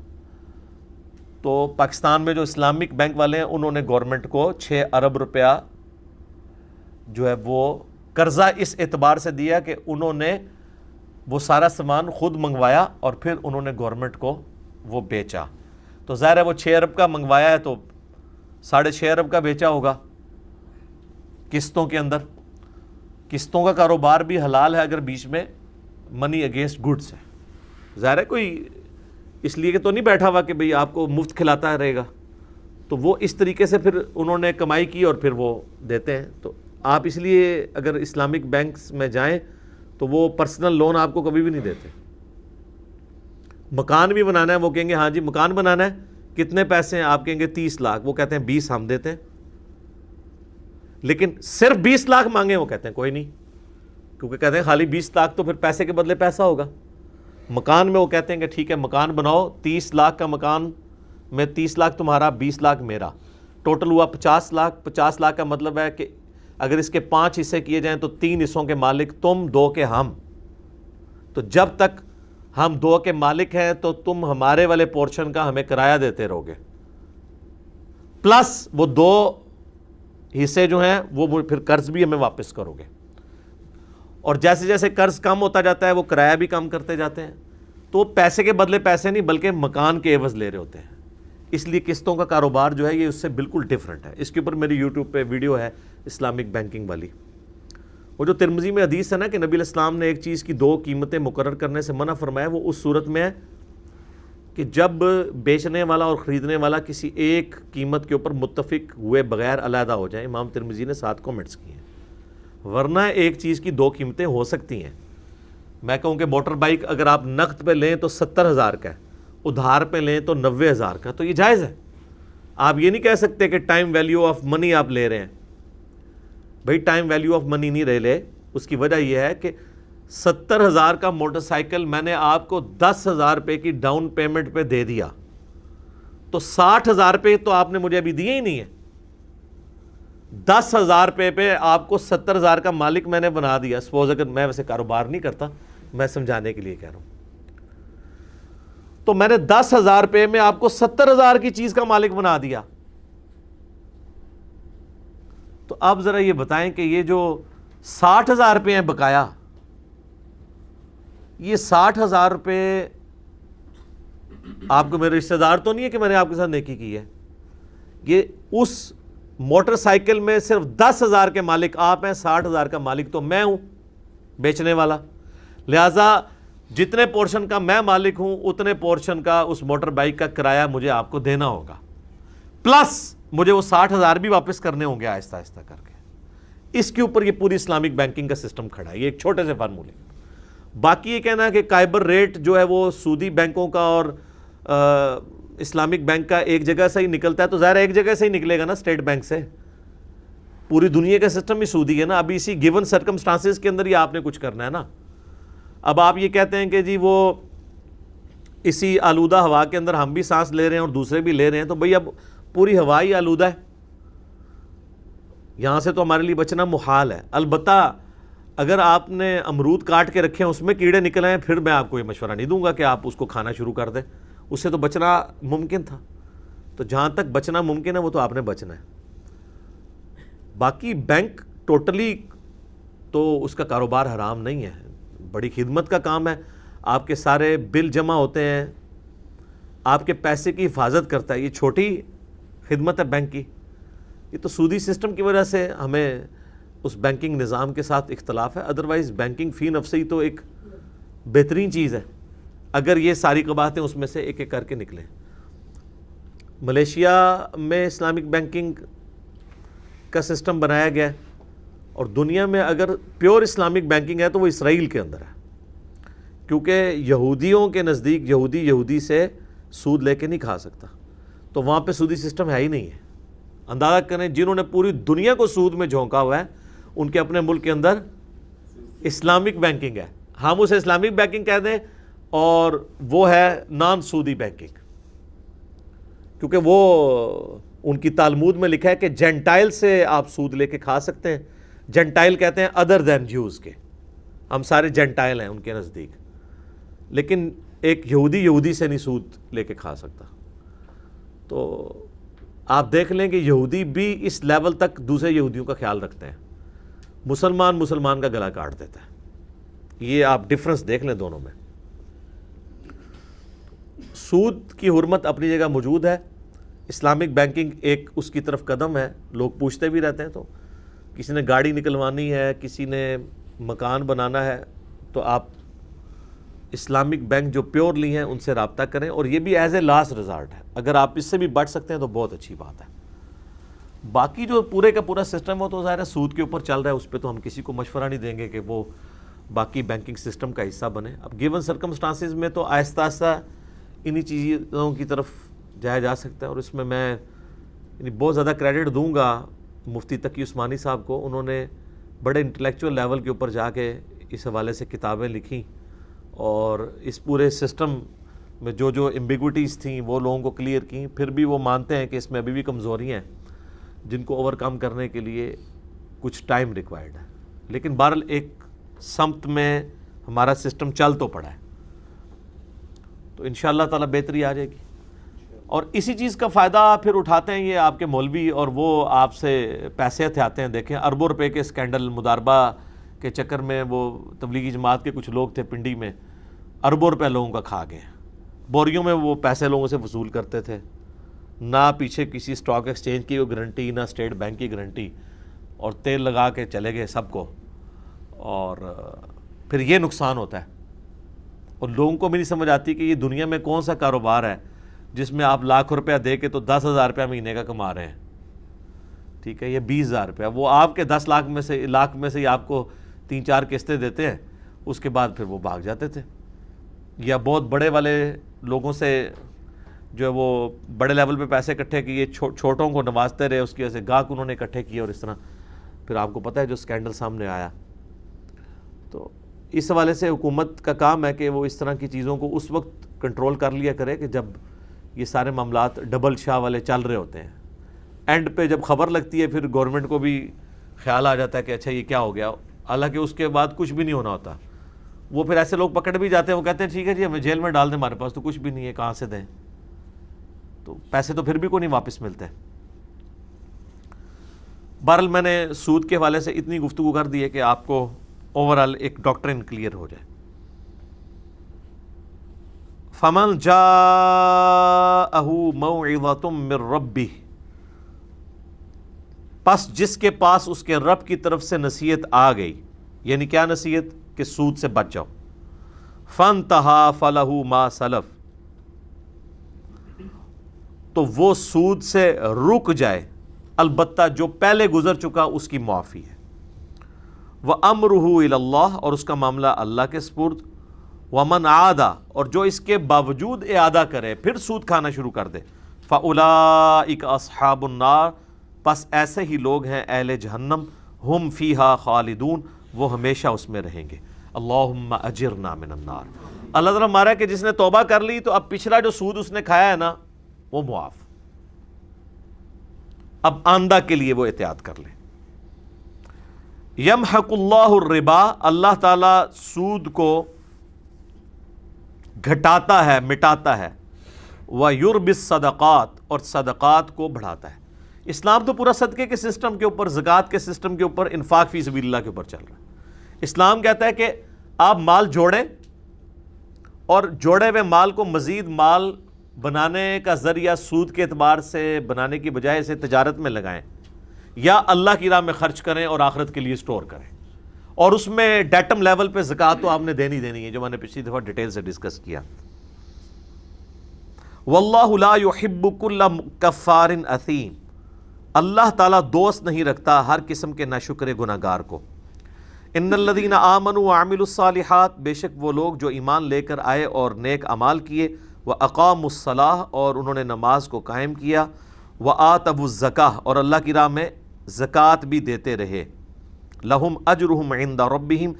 S1: تو پاکستان میں جو اسلامک بینک والے ہیں انہوں نے گورنمنٹ کو 6 ارب روپیہ جو ہے وہ قرضہ اس اعتبار سے دیا کہ انہوں نے وہ سارا سامان خود منگوایا اور پھر انہوں نے گورنمنٹ کو وہ بیچا۔ تو ظاہر ہے وہ 6 ارب کا منگوایا ہے تو 6.5 ارب کا بیچا ہوگا قسطوں کے اندر۔ قسطوں کا کاروبار بھی حلال ہے اگر بیچ میں منی اگینسٹ گڈس ہے۔ ظاہر ہے کوئی اس لیے کہ تو نہیں بیٹھا ہوا کہ بھئی آپ کو مفت کھلاتا رہے گا، تو وہ اس طریقے سے پھر انہوں نے کمائی کی اور پھر وہ دیتے ہیں۔ تو آپ اس لیے اگر اسلامک بینکس میں جائیں تو وہ پرسنل لون آپ کو کبھی بھی نہیں دیتے۔ مکان بھی بنانا ہے، وہ کہیں گے ہاں جی مکان بنانا ہے، کتنے پیسے ہیں؟ آپ کہیں گے 30 لاکھ، وہ کہتے ہیں 20 ہم دیتے ہیں۔ لیکن صرف 20 لاکھ مانگیں، وہ کہتے ہیں کوئی نہیں، کیونکہ کہتے ہیں خالی 20 لاکھ تو پھر پیسے کے بدلے پیسہ ہوگا۔ مکان میں وہ کہتے ہیں کہ ٹھیک ہے مکان بناؤ، 30 لاکھ کا مکان میں 30 لاکھ تمہارا، 20 لاکھ میرا، ٹوٹل ہوا 50 لاکھ۔ 50 لاکھ کا مطلب ہے کہ اگر اس کے 5 حصے کیے جائیں تو 3 حصوں کے مالک تم، 2 کے ہم۔ تو جب تک ہم 2 کے مالک ہیں تو تم ہمارے والے پورشن کا ہمیں کرایہ دیتے رہو گے، پلس وہ 2 حصے جو ہیں وہ پھر قرض بھی ہمیں واپس کرو گے۔ اور جیسے جیسے قرض کم ہوتا جاتا ہے وہ کرایہ بھی کم کرتے جاتے ہیں۔ تو پیسے کے بدلے پیسے نہیں بلکہ مکان کے عوض لے رہے ہوتے ہیں۔ اس لیے قسطوں کا کاروبار جو ہے یہ اس سے بالکل ڈیفرنٹ ہے۔ اس کے اوپر میری یوٹیوب پہ ویڈیو ہے اسلامک بینکنگ والی۔ وہ جو ترمذی میں حدیث ہے نا کہ نبی علیہ السلام نے ایک چیز کی 2 قیمتیں مقرر کرنے سے منع فرمایا، وہ اس صورت میں ہے کہ جب بیچنے والا اور خریدنے والا کسی ایک قیمت کے اوپر متفق ہوئے بغیر علیحدہ ہو جائیں۔ امام ترمذی نے 7 کمنٹس کیے ہیں، ورنہ ایک چیز کی 2 قیمتیں ہو سکتی ہیں۔ میں کہوں کہ موٹر بائک اگر آپ نقد پہ لیں تو 70,000 کا ہے، ادھار پہ لیں تو 90,000 کا، تو یہ جائز ہے۔ آپ یہ نہیں کہہ سکتے کہ ٹائم ویلیو آف منی آپ لے رہے ہیں۔ بھائی ٹائم ویلیو آف منی نہیں لے، اس کی وجہ یہ ہے کہ 70,000 کا موٹر سائیکل میں نے آپ کو 10,000 روپے کی ڈاؤن پیمنٹ پہ دے دیا، تو 60,000 روپے تو آپ نے مجھے ابھی دیے ہی نہیں ہے۔ 10,000 روپے پہ آپ کو 70,000 کا مالک میں نے بنا دیا۔ سپوز اگر میں ویسے کاروبار نہیں کرتا، میں سمجھانے کے لیے کہہ رہا ہوں، تو میں نے 10,000 روپے میں آپ کو 70,000 کی چیز کا مالک بنا دیا۔ تو آپ ذرا یہ بتائیں کہ یہ جو 60,000 روپے ہیں بقایا، یہ 60,000 روپے آپ کو میرے رشتہ دار تو نہیں ہے کہ میں نے آپ کے ساتھ نیکی کی ہے، یہ اس موٹر سائیکل میں صرف 10,000 کے مالک آپ ہیں، 60,000 کا مالک تو میں ہوں بیچنے والا۔ لہذا جتنے پورشن کا میں مالک ہوں اتنے پورشن کا اس موٹر بائک کا کرایہ مجھے آپ کو دینا ہوگا، پلس مجھے وہ 60,000 بھی واپس کرنے ہوں گے آہستہ آہستہ کر کے۔ اس کے اوپر یہ پوری اسلامک بینکنگ کا سسٹم کھڑا ہے، یہ ایک چھوٹے سے فارمولے۔ باقی یہ کہنا ہے کہ قائبر ریٹ جو ہے وہ سودی بینکوں کا اور اسلامک بینک کا ایک جگہ سے ہی نکلتا ہے، تو ظاہر ایک جگہ سے ہی نکلے گا نا، اسٹیٹ بینک سے۔ پوری دنیا کا سسٹم ہی سودی ہے نا، ابھی اسی گیون سرکمسٹانسز کے اندر ہی آپ نے کچھ کرنا ہے نا۔ اب آپ یہ کہتے ہیں کہ جی وہ اسی آلودہ ہوا کے اندر ہم بھی سانس لے رہے ہیں اور دوسرے بھی لے رہے ہیں، تو بھئی اب پوری ہوا ہی آلودہ ہے، یہاں سے تو ہمارے لیے بچنا محال ہے۔ البتہ اگر آپ نے امرود کاٹ کے رکھے ہیں اس میں کیڑے نکل آئے پھر میں آپ کو یہ مشورہ نہیں دوں گا کہ آپ اس کو کھانا شروع کر دیں، اس سے تو بچنا ممکن تھا. تو جہاں تک بچنا ممکن ہے وہ تو آپ نے بچنا ہے. باقی بینک ٹوٹلی تو اس کا کاروبار حرام نہیں ہے، بڑی خدمت کا کام ہے. آپ کے سارے بل جمع ہوتے ہیں، آپ کے پیسے کی حفاظت کرتا ہے. یہ چھوٹی خدمت ہے بینک کی. یہ تو سودی سسٹم کی وجہ سے ہمیں اس بینکنگ نظام کے ساتھ اختلاف ہے. ادروائز بینکنگ فی نفسی تو ایک بہترین چیز ہے اگر یہ ساری قباحتیں اس میں سے ایک ایک کر کے نکلیں. ملیشیا میں اسلامک بینکنگ کا سسٹم بنایا گیا ہے، اور دنیا میں اگر پیور اسلامک بینکنگ ہے تو وہ اسرائیل کے اندر ہے، کیونکہ یہودیوں کے نزدیک یہودی سے سود لے کے نہیں کھا سکتا، تو وہاں پہ سودی سسٹم ہے ہی نہیں ہے. اندازہ کریں جنہوں نے پوری دنیا کو سود میں جھونکا ہوا ہے ان کے اپنے ملک کے اندر اسلامک بینکنگ ہے. ہم اسے اسلامک بینکنگ کہہ دیں اور وہ ہے نان سودی بینکنگ، کیونکہ وہ ان کی تالمود میں لکھا ہے کہ جینٹائل سے آپ سود لے کے کھا سکتے ہیں. جینٹائل کہتے ہیں ادر دین جیوز کے، ہم سارے جینٹائل ہیں ان کے نزدیک، لیکن ایک یہودی سے نہیں سود لے کے کھا سکتا. تو آپ دیکھ لیں کہ یہودی بھی اس لیول تک دوسرے یہودیوں کا خیال رکھتے ہیں، مسلمان کا گلا کاٹ دیتا ہے. یہ آپ ڈفرنس دیکھ لیں دونوں میں. سود کی حرمت اپنی جگہ موجود ہے. اسلامک بینکنگ ایک اس کی طرف قدم ہے. لوگ پوچھتے بھی رہتے ہیں، تو کسی نے گاڑی نکلوانی ہے، کسی نے مکان بنانا ہے، تو آپ اسلامک بینک جو پیورلی ہیں ان سے رابطہ کریں، اور یہ بھی ایز اے لاسٹ ریزارٹ ہے. اگر آپ اس سے بھی بچ سکتے ہیں تو بہت اچھی بات ہے. باقی جو پورے کا پورا سسٹم وہ تو ظاہر ہے سود کے اوپر چل رہا ہے، اس پہ تو ہم کسی کو مشورہ نہیں دیں گے کہ وہ باقی بینکنگ سسٹم کا حصہ بنے. اب گیون سرکمسٹانسز میں تو آہستہ آہستہ انہی چیزوں کی طرف جایا جا سکتا ہے. اور اس میں بہت زیادہ کریڈٹ دوں گا مفتی تقی عثمانی صاحب کو. انہوں نے بڑے انٹلیکچوئل لیول کے اوپر جا کے اس حوالے سے کتابیں لکھیں، اور اس پورے سسٹم میں جو ایمبیگوٹیز تھیں وہ لوگوں کو کلیئر کیں. پھر بھی وہ مانتے ہیں کہ اس میں ابھی بھی کمزوریاں ہیں جن کو اوور کم کرنے کے لیے کچھ ٹائم ریکوائرڈ ہے. لیکن بہرحال ایک سمت میں ہمارا سسٹم چل تو پڑا ہے، تو انشاءاللہ تعالی بہتری آ جائے گی. اور اسی چیز کا فائدہ پھر اٹھاتے ہیں یہ آپ کے مولوی، اور وہ آپ سے پیسے ہتھیاتے ہیں. دیکھیں اربوں روپے کے سکینڈل مداربہ کے چکر میں وہ تبلیغی جماعت کے کچھ لوگ تھے پنڈی میں، اربوں روپے لوگوں کا کھا گئے. بوریوں میں وہ پیسے لوگوں سے وصول کرتے تھے، نہ پیچھے کسی سٹاک ایکسچینج کی گارنٹی، نہ اسٹیٹ بینک کی گارنٹی، اور تیل لگا کے چلے گئے سب کو. اور پھر یہ نقصان ہوتا ہے. اور لوگوں کو بھی نہیں سمجھ آتی کہ یہ دنیا میں کون سا کاروبار ہے جس میں آپ لاکھ روپیہ دے کے تو 10,000 روپیہ مہینے کا کما رہے ہیں. ٹھیک ہے، یہ 20,000 روپیہ وہ آپ کے 10 لاکھ میں سے ہی آپ کو 3-4 قسطیں دیتے ہیں، اس کے بعد پھر وہ بھاگ جاتے تھے. یا بہت بڑے والے لوگوں سے جو ہے وہ بڑے لیول پہ پیسے اکٹھے کیے، چھوٹوں کو نوازتے رہے، اس کی وجہ سے گاہک انہوں نے اکٹھے کیے، اور اس طرح پھر آپ کو پتہ ہے جو سکینڈل سامنے آیا. تو اس حوالے سے حکومت کا کام ہے کہ وہ اس طرح کی چیزوں کو اس وقت کنٹرول کر لیا کرے کہ جب یہ سارے معاملات ڈبل شاہ والے چل رہے ہوتے ہیں. اینڈ پہ جب خبر لگتی ہے پھر گورنمنٹ کو بھی خیال آ جاتا ہے کہ اچھا یہ کیا ہو گیا، حالانکہ اس کے بعد کچھ بھی نہیں ہونا ہوتا. وہ پھر ایسے لوگ پکڑ بھی جاتے ہیں، وہ کہتے ہیں ٹھیک ہے جی ہمیں جیل میں ڈال دیں، ہمارے پاس تو کچھ بھی نہیں ہے، کہاں سے دیں. تو پیسے تو پھر بھی کوئی نہیں واپس ملتے. بہرحال میں نے سود کے حوالے سے اتنی گفتگو کر دی ہے کہ آپ کو اوورال ایک ڈاکٹرن کلیئر ہو جائے. فَمَنْ جَاءَهُ مَوْعِظَةٌ مِّن رَبِّهِ، پس جس کے پاس اس کے رب کی طرف سے نصیحت آ گئی، یعنی کیا نصیحت؟ کہ سود سے بچ جاؤ. فَانْتَهَا فَلَهُ مَا سَلَفَ، تو وہ سود سے رک جائے، البتہ جو پہلے گزر چکا اس کی معافی ہے. وَأَمْرُهُ إِلَى اللَّهِ، اور اس کا معاملہ اللہ کے سپرد. وَمَنْ عَادَ، اور جو اس کے باوجود اعادہ کرے، پھر سود کھانا شروع کر دے. فَأُولَٰئِكَ أَصْحَابُ النَّارِ، پس ایسے ہی لوگ ہیں اہل جہنم. ہم فیہا خالدون، وہ ہمیشہ اس میں رہیں گے. اللہم اجرنا من النار. اللہ تعالیٰ ہمارا کہ جس نے توبہ کر لی تو اب پچھلا جو سود اس نے کھایا ہے نا وہ معاف، اب آندہ کے لیے وہ احتیاط کر لے. یمحق اللہ الربا، اللہ تعالیٰ سود کو گھٹاتا ہے، مٹاتا ہے، وَيُرْبِ الصَّدَقَاتِ، اور صدقات کو بڑھاتا ہے۔ اسلام تو پورا صدقے کے سسٹم کے اوپر، زکوٰۃ کے سسٹم کے اوپر، انفاق فی سبیل اللہ کے اوپر چل رہا ہے۔ اسلام کہتا ہے کہ آپ مال جوڑیں اور جوڑے ہوئے مال کو مزید مال بنانے کا ذریعہ سود کے اعتبار سے بنانے کی بجائے اسے تجارت میں لگائیں، یا اللہ کی راہ میں خرچ کریں اور آخرت کے لیے سٹور کریں، اور اس میں ڈیٹم لیول پہ زکوٰۃ تو آپ نے دینی ہے، جو میں نے پچھلی دفعہ ڈیٹیل سے ڈسکس کیا۔ واللہ لا يحب كل کفار اثیم، اللہ تعالیٰ دوست نہیں رکھتا ہر قسم کے ناشکر گناہگار کو۔ ان الذین آمنوا وعملوا الصالحات، بے شک وہ لوگ جو ایمان لے کر آئے اور نیک اعمال کیے، واقاموا الصلاۃ، اور انہوں نے نماز کو قائم کیا، وآتوا الزکاۃ، اور اللہ کی راہ میں زکوٰۃ بھی دیتے رہے، لہم اجرہم عند ربہم،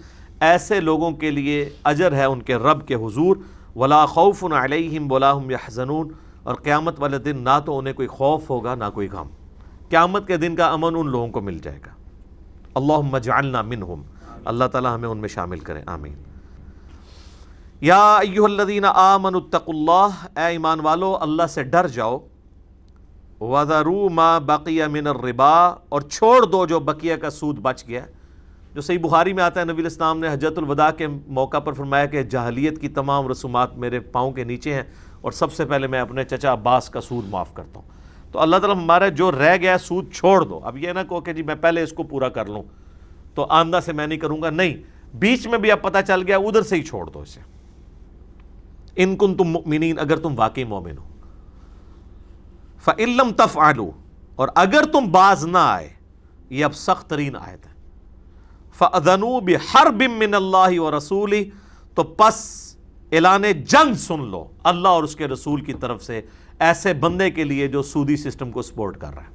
S1: ایسے لوگوں کے لیے اجر ہے ان کے رب کے حضور، ولا خوف علیہم ولا ہم یحزنون، اور قیامت والے دن نہ تو انہیں کوئی خوف ہوگا نہ کوئی غم، قیامت کے دن کا امن ان لوگوں کو مل جائے گا۔ اللہم اجعلنا منہم، اللہ تعالی ہمیں ان میں شامل کرے، آمین۔ یا ایہا الذین آمنوا اتقوا اللہ، اے ایمان والو اللہ سے ڈر جاؤ، وَذَرُوا مَا بَقِيَ مِنَ الرِّبَا، اور چھوڑ دو جو بقیہ کا سود بچ گیا، جو صحیح بخاری میں آتا ہے نبی الاسلام نے حجۃ الوداع کے موقع پر فرمایا کہ جاہلیت کی تمام رسومات میرے پاؤں کے نیچے ہیں، اور سب سے پہلے میں اپنے چچا عباس کا سود معاف کرتا ہوں۔ تو اللہ تعالیٰ ہمارا جو رہ گیا سود چھوڑ دو، اب یہ نہ کہو کہ جی میں پہلے اس کو پورا کر لوں تو آمدہ سے میں نہیں کروں گا، نہیں، بیچ میں بھی اب پتہ چل گیا ادھر سے ہی چھوڑ دو اسے، ان کنتم مؤمنین، اگر تم واقعی مومن ہو۔ فَإِن لَمْ تَفْعَلُوا، اور اگر تم باز نہ آئے، یہ اب سخت ترین آیت ہے، فَأَذَنُوا بِحَرْبٍ مِّنَ اللَّهِ وَرَسُولِهِ، تو پس اعلان جنگ سن لو اللہ اور اس کے رسول کی طرف سے ایسے بندے کے لیے جو سودی سسٹم کو سپورٹ کر رہا ہے۔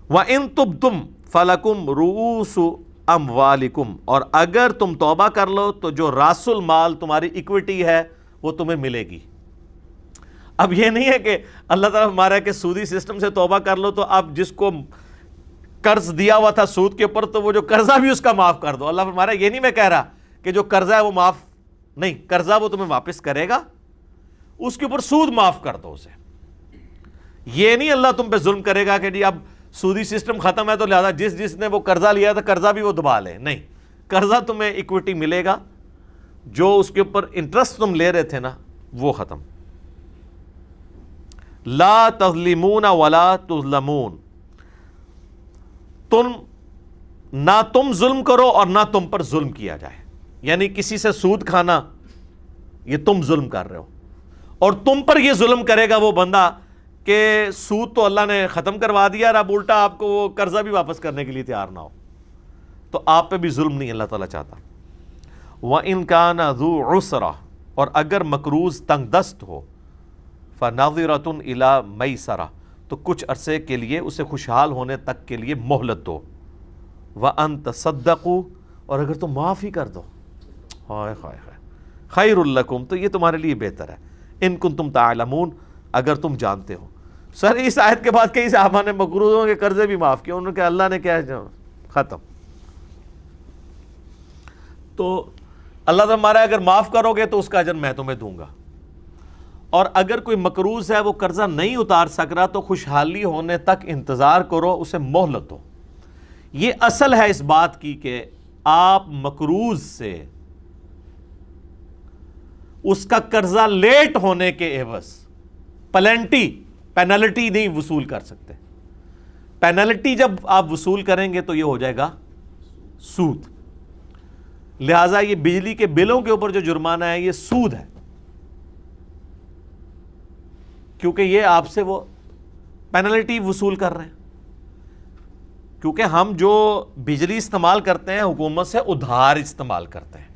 S1: وَإِن تُبْتُمْ فَلَكُمْ رُؤُوسُ أَمْوَالِكُمْ، اور اگر تم توبہ کر لو تو جو راس المال تمہاری ایکویٹی ہے وہ تمہیں ملے گی۔ اب یہ نہیں ہے کہ اللہ تعالیٰ ہمارا کہ سودی سسٹم سے توبہ کر لو تو اب جس کو قرض دیا ہوا تھا سود کے اوپر تو وہ جو قرضہ بھی اس کا معاف کر دو۔ اللہ ہمارا یہ نہیں میں کہہ رہا کہ جو قرضہ ہے وہ معاف نہیں، قرضہ وہ تمہیں واپس کرے گا، اس کے اوپر سود معاف کر دو اسے۔ یہ نہیں اللہ تم پہ ظلم کرے گا کہ جی اب سودی سسٹم ختم ہے تو لہذا جس نے وہ قرضہ لیا تھا قرضہ بھی وہ دبا لے، نہیں، قرضہ تمہیں ایکویٹی ملے گا، جو اس کے اوپر انٹرسٹ تم لے رہے تھے نا وہ ختم۔ لا تظلمون ولا تظلمون، نہ تم ظلم کرو اور نہ تم پر ظلم کیا جائے، یعنی کسی سے سود کھانا یہ تم ظلم کر رہے ہو، اور تم پر یہ ظلم کرے گا وہ بندہ کہ سود تو اللہ نے ختم کروا دیا اور اب الٹا آپ کو وہ قرضہ بھی واپس کرنے کے لیے تیار نہ ہو، تو آپ پہ بھی ظلم نہیں اللہ تعالیٰ چاہتا۔ وَإِن كَانَ ذُو عُسْرَةٍ، اور اگر مقروض تنگ دست ہو، فَنَظِرَةٌ إِلَى مَيْسَرَةٍ، تو کچھ عرصے کے لیے اسے خوشحال ہونے تک کے لیے مہلت دو۔ وَأَن تَصَدَّقُوا، اور اگر تم معاف ہی کر دو، ہائے ہائے ہائے، خَيْرٌ لَكُمْ، تو یہ تمہارے لیے بہتر ہے، إِن كُنتُمْ تَعْلَمُونَ، اگر تم جانتے ہو۔ سر اس آیت کے بعد کئی صحابہ نے مقروضوں کے قرضے بھی معاف کیے، انہوں نے کہا اللہ نے کیا ختم۔ تو اللہ تعالیٰ ہمارا اگر معاف کرو گے تو اس کا اجر میں تمہیں دوں گا، اور اگر کوئی مقروض ہے وہ قرضہ نہیں اتار سک رہا تو خوشحالی ہونے تک انتظار کرو، اسے مہلت دو۔ یہ اصل ہے اس بات کی کہ آپ مقروض سے اس کا قرضہ لیٹ ہونے کے عوض پینلٹی نہیں وصول کر سکتے۔ پینلٹی جب آپ وصول کریں گے تو یہ ہو جائے گا سود، لہٰذا یہ بجلی کے بلوں کے اوپر جو جرمانہ ہے یہ سود ہے، کیونکہ یہ آپ سے وہ پینلٹی وصول کر رہے ہیں، کیونکہ ہم جو بجلی استعمال کرتے ہیں حکومت سے ادھار استعمال کرتے ہیں،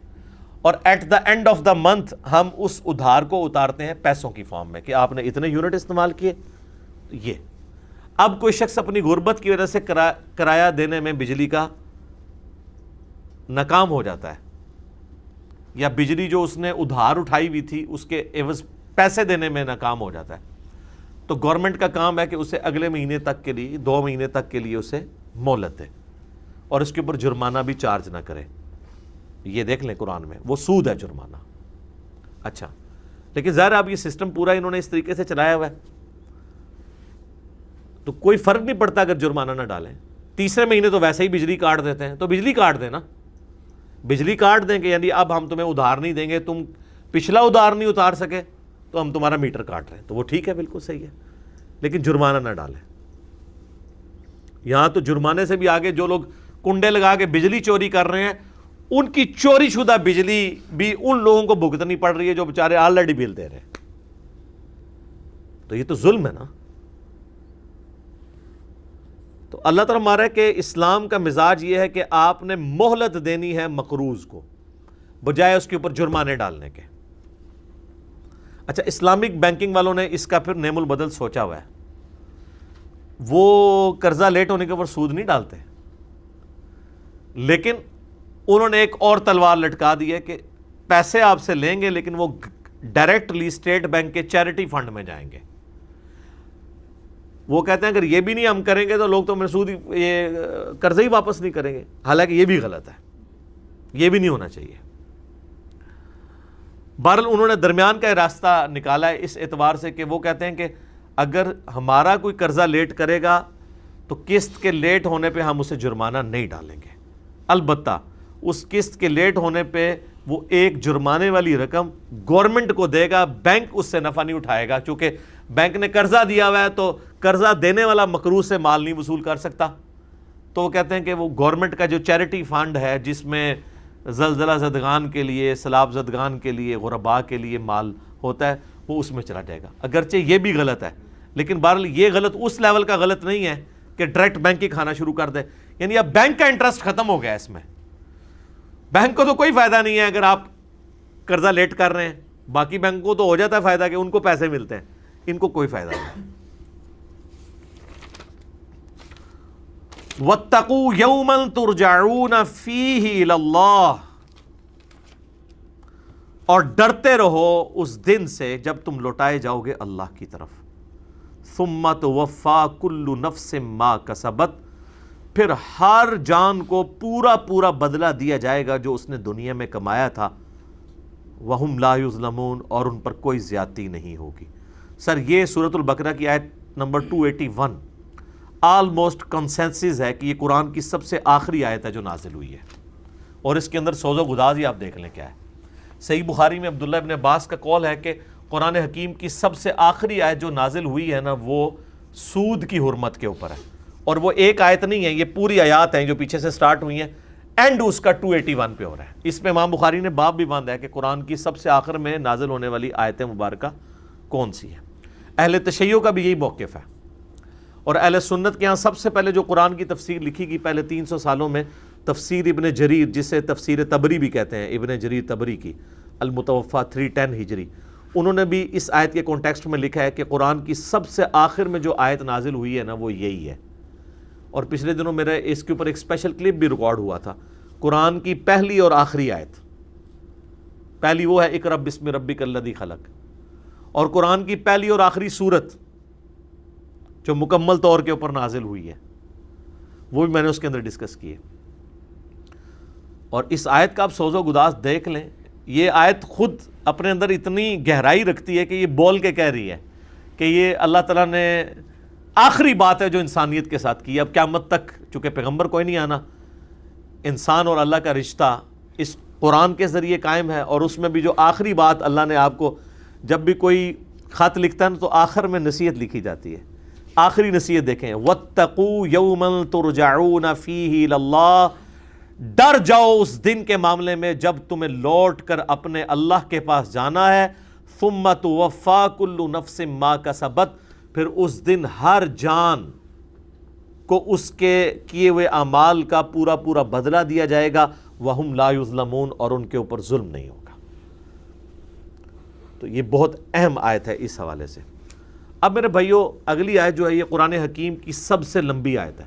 S1: اور at the end of the month ہم اس ادھار کو اتارتے ہیں پیسوں کی فارم میں کہ آپ نے اتنے یونٹ استعمال کیے۔ یہ اب کوئی شخص اپنی غربت کی وجہ سے کرایہ دینے میں بجلی کا ناکام ہو جاتا ہے، یا بجلی جو اس نے ادھار اٹھائی ہوئی تھی اس کے عوض پیسے دینے میں ناکام ہو جاتا ہے، تو گورنمنٹ کا کام ہے کہ اسے اگلے مہینے تک کے لیے 2 مہینے تک کے لیے اسے مہلت دے اور اس کے اوپر جرمانہ بھی چارج نہ کرے. یہ دیکھ لیں قرآن میں وہ سود ہے جرمانہ. اچھا لیکن ظاہر اب یہ سسٹم پورا انہوں نے اس طریقے سے چلایا ہوا ہے تو کوئی فرق نہیں پڑتا اگر جرمانہ نہ ڈالیں. تیسرے مہینے تو ویسے ہی بجلی کاٹ دیتے ہیں تو بجلی کاٹ دیں نا, بجلی کاٹ دیں کہ یعنی اب ہم تمہیں ادھار نہیں دیں گے, تم پچھلا ادھار نہیں اتار سکے تو ہم تمہارا میٹر کاٹ رہے ہیں, تو وہ ٹھیک ہے, بالکل صحیح ہے, لیکن جرمانہ نہ ڈالیں. یہاں تو جرمانے سے بھی آگے جو لوگ کنڈے لگا کے بجلی چوری کر رہے ہیں ان کی چوری شدہ بجلی بھی ان لوگوں کو بھگتنی پڑ رہی ہے جو بیچارے آلریڈی بل دے رہے ہیں. تو یہ تو ظلم ہے نا. تو اللہ تعالیٰ ہمارا ہے کہ اسلام کا مزاج یہ ہے کہ آپ نے مہلت دینی ہے مقروض کو بجائے اس کے اوپر جرمانے ڈالنے کے. اچھا اسلامک بینکنگ والوں نے اس کا پھر نعم البدل سوچا ہوا ہے. وہ قرضہ لیٹ ہونے کے اوپر سود نہیں ڈالتے, لیکن انہوں نے ایک اور تلوار لٹکا دی ہے کہ پیسے آپ سے لیں گے لیکن وہ ڈائریکٹلی اسٹیٹ بینک کے چیریٹی فنڈ میں جائیں گے. وہ کہتے ہیں اگر یہ بھی نہیں ہم کریں گے تو لوگ تو سود یہ قرضہ ہی واپس نہیں کریں گے, حالانکہ یہ بھی غلط ہے, یہ بھی نہیں ہونا چاہیے. بہرحال انہوں نے درمیان کا راستہ نکالا ہے اس اعتبار سے کہ وہ کہتے ہیں کہ اگر ہمارا کوئی قرضہ لیٹ کرے گا تو قسط کے لیٹ ہونے پہ ہم اسے جرمانہ نہیں ڈالیں گے, البتہ اس قسط کے لیٹ ہونے پہ وہ ایک جرمانے والی رقم گورنمنٹ کو دے گا, بینک اس سے نفع نہیں اٹھائے گا, چونکہ بینک نے قرضہ دیا ہوا ہے تو قرضہ دینے والا مقروض سے مال نہیں وصول کر سکتا. تو وہ کہتے ہیں کہ وہ گورنمنٹ کا جو چیریٹی فنڈ ہے جس میں زلزلہ زدگان کے لیے, سیلاب زدگان کے لیے, غرباء کے لیے مال ہوتا ہے, وہ اس میں چلا جائے گا. اگرچہ یہ بھی غلط ہے لیکن بہرحال یہ غلط اس لیول کا غلط نہیں ہے کہ ڈائریکٹ بینک ہی کھانا شروع کر دے. یعنی اب بینک کا انٹرسٹ ختم ہو گیا اس میں, بینک کو تو کوئی فائدہ نہیں ہے اگر آپ قرضہ لیٹ کر رہے ہیں, باقی بینک کو تو ہو جاتا ہے فائدہ کہ ان کو پیسے ملتے ہیں, ان کو کوئی فائدہ نہیں. وَاتَّقُوا يَوْمًا تُرْجَعُونَ فِيهِ إِلَى اللَّهِ, اور ڈرتے رہو اس دن سے جب تم لوٹائے جاؤ گے اللہ کی طرف. ثُمَّ تُوَفَّىٰ كُلُّ نَفْسٍ مَّا كَسَبَتْ, پھر ہر جان کو پورا پورا بدلہ دیا جائے گا جو اس نے دنیا میں کمایا تھا. وَهُمْ لَا يُظْلَمُونَ, اور ان پر کوئی زیادتی نہیں ہوگی. سر یہ سورۃ البقرہ کی آیت نمبر 281 آلموسٹ کنسنسس ہے کہ یہ قرآن کی سب سے آخری آیت ہے جو نازل ہوئی ہے, اور اس کے اندر سوز و گداز ہی آپ دیکھ لیں کیا ہے. صحیح بخاری میں عبداللہ ابن عباس کا قول ہے کہ قرآن حکیم کی سب سے آخری آیت جو نازل ہوئی ہے نا وہ سود کی حرمت کے اوپر ہے, اور وہ ایک آیت نہیں ہے, یہ پوری آیات ہیں جو پیچھے سے سٹارٹ ہوئی ہیں, اینڈ اس کا 281 پہ ہو رہا ہے. اس میں امام بخاری نے باب بھی باندھا ہے کہ قرآن کی سب سے آخر میں نازل ہونے والی آیت مبارکہ کون سی ہے. اہل تشیع کا بھی یہی موقف ہے, اور اہل سنت کے ہاں سب سے پہلے جو قرآن کی تفسیر لکھی گئی پہلے 300 سالوں میں تفسیر ابن جریر, جسے تفسیر تبری بھی کہتے ہیں, ابن جریر تبری کی, المتوفیٰ 310 ہجری, انہوں نے بھی اس آیت کے کانٹیکسٹ میں لکھا ہے کہ قرآن کی سب سے آخر میں جو آیت نازل ہوئی ہے نا وہ یہی ہے. اور پچھلے دنوں میرا اس کے اوپر ایک اسپیشل کلپ بھی ریکارڈ ہوا تھا. قرآن کی پہلی اور آخری آیت, پہلی وہ ہے اقرأ بسم ربک الذی خلق, اور قرآن کی پہلی اور آخری سورت جو مکمل طور کے اوپر نازل ہوئی ہے وہ بھی میں نے اس کے اندر ڈسکس کی ہے. اور اس آیت کا آپ سوز و گداز دیکھ لیں, یہ آیت خود اپنے اندر اتنی گہرائی رکھتی ہے کہ یہ بول کے کہہ رہی ہے کہ یہ اللہ تعالیٰ نے آخری بات ہے جو انسانیت کے ساتھ کی. اب قیامت تک چونکہ پیغمبر کوئی نہیں آنا, انسان اور اللہ کا رشتہ اس قرآن کے ذریعے قائم ہے, اور اس میں بھی جو آخری بات اللہ نے آپ کو, جب بھی کوئی خط لکھتا ہے تو آخر میں نصیحت لکھی جاتی ہے. آخری نصیحت دیکھیں, وَاتَّقُوا يَوْمًا تُرْجَعُونَ فِيهِ إِلَى اللَّهِ, ڈر جاؤ اس دن کے معاملے میں جب تمہیں لوٹ کر اپنے اللہ کے پاس جانا ہے. ثُمَّ تُوَفَّىٰ كُلُّ نَفْسٍ مَّا كَسَبَتْ, پھر اس دن ہر جان کو اس کے کیے ہوئے اعمال کا پورا پورا بدلہ دیا جائے گا. وَهُمْ لَا يُظْلَمُونَ, اور ان کے اوپر ظلم نہیں ہوگا. تو یہ بہت اہم آیت ہے اس حوالے سے. اب میرے بھائیوں اگلی آیت جو ہے یہ قرآن حکیم کی سب سے لمبی آیت ہے,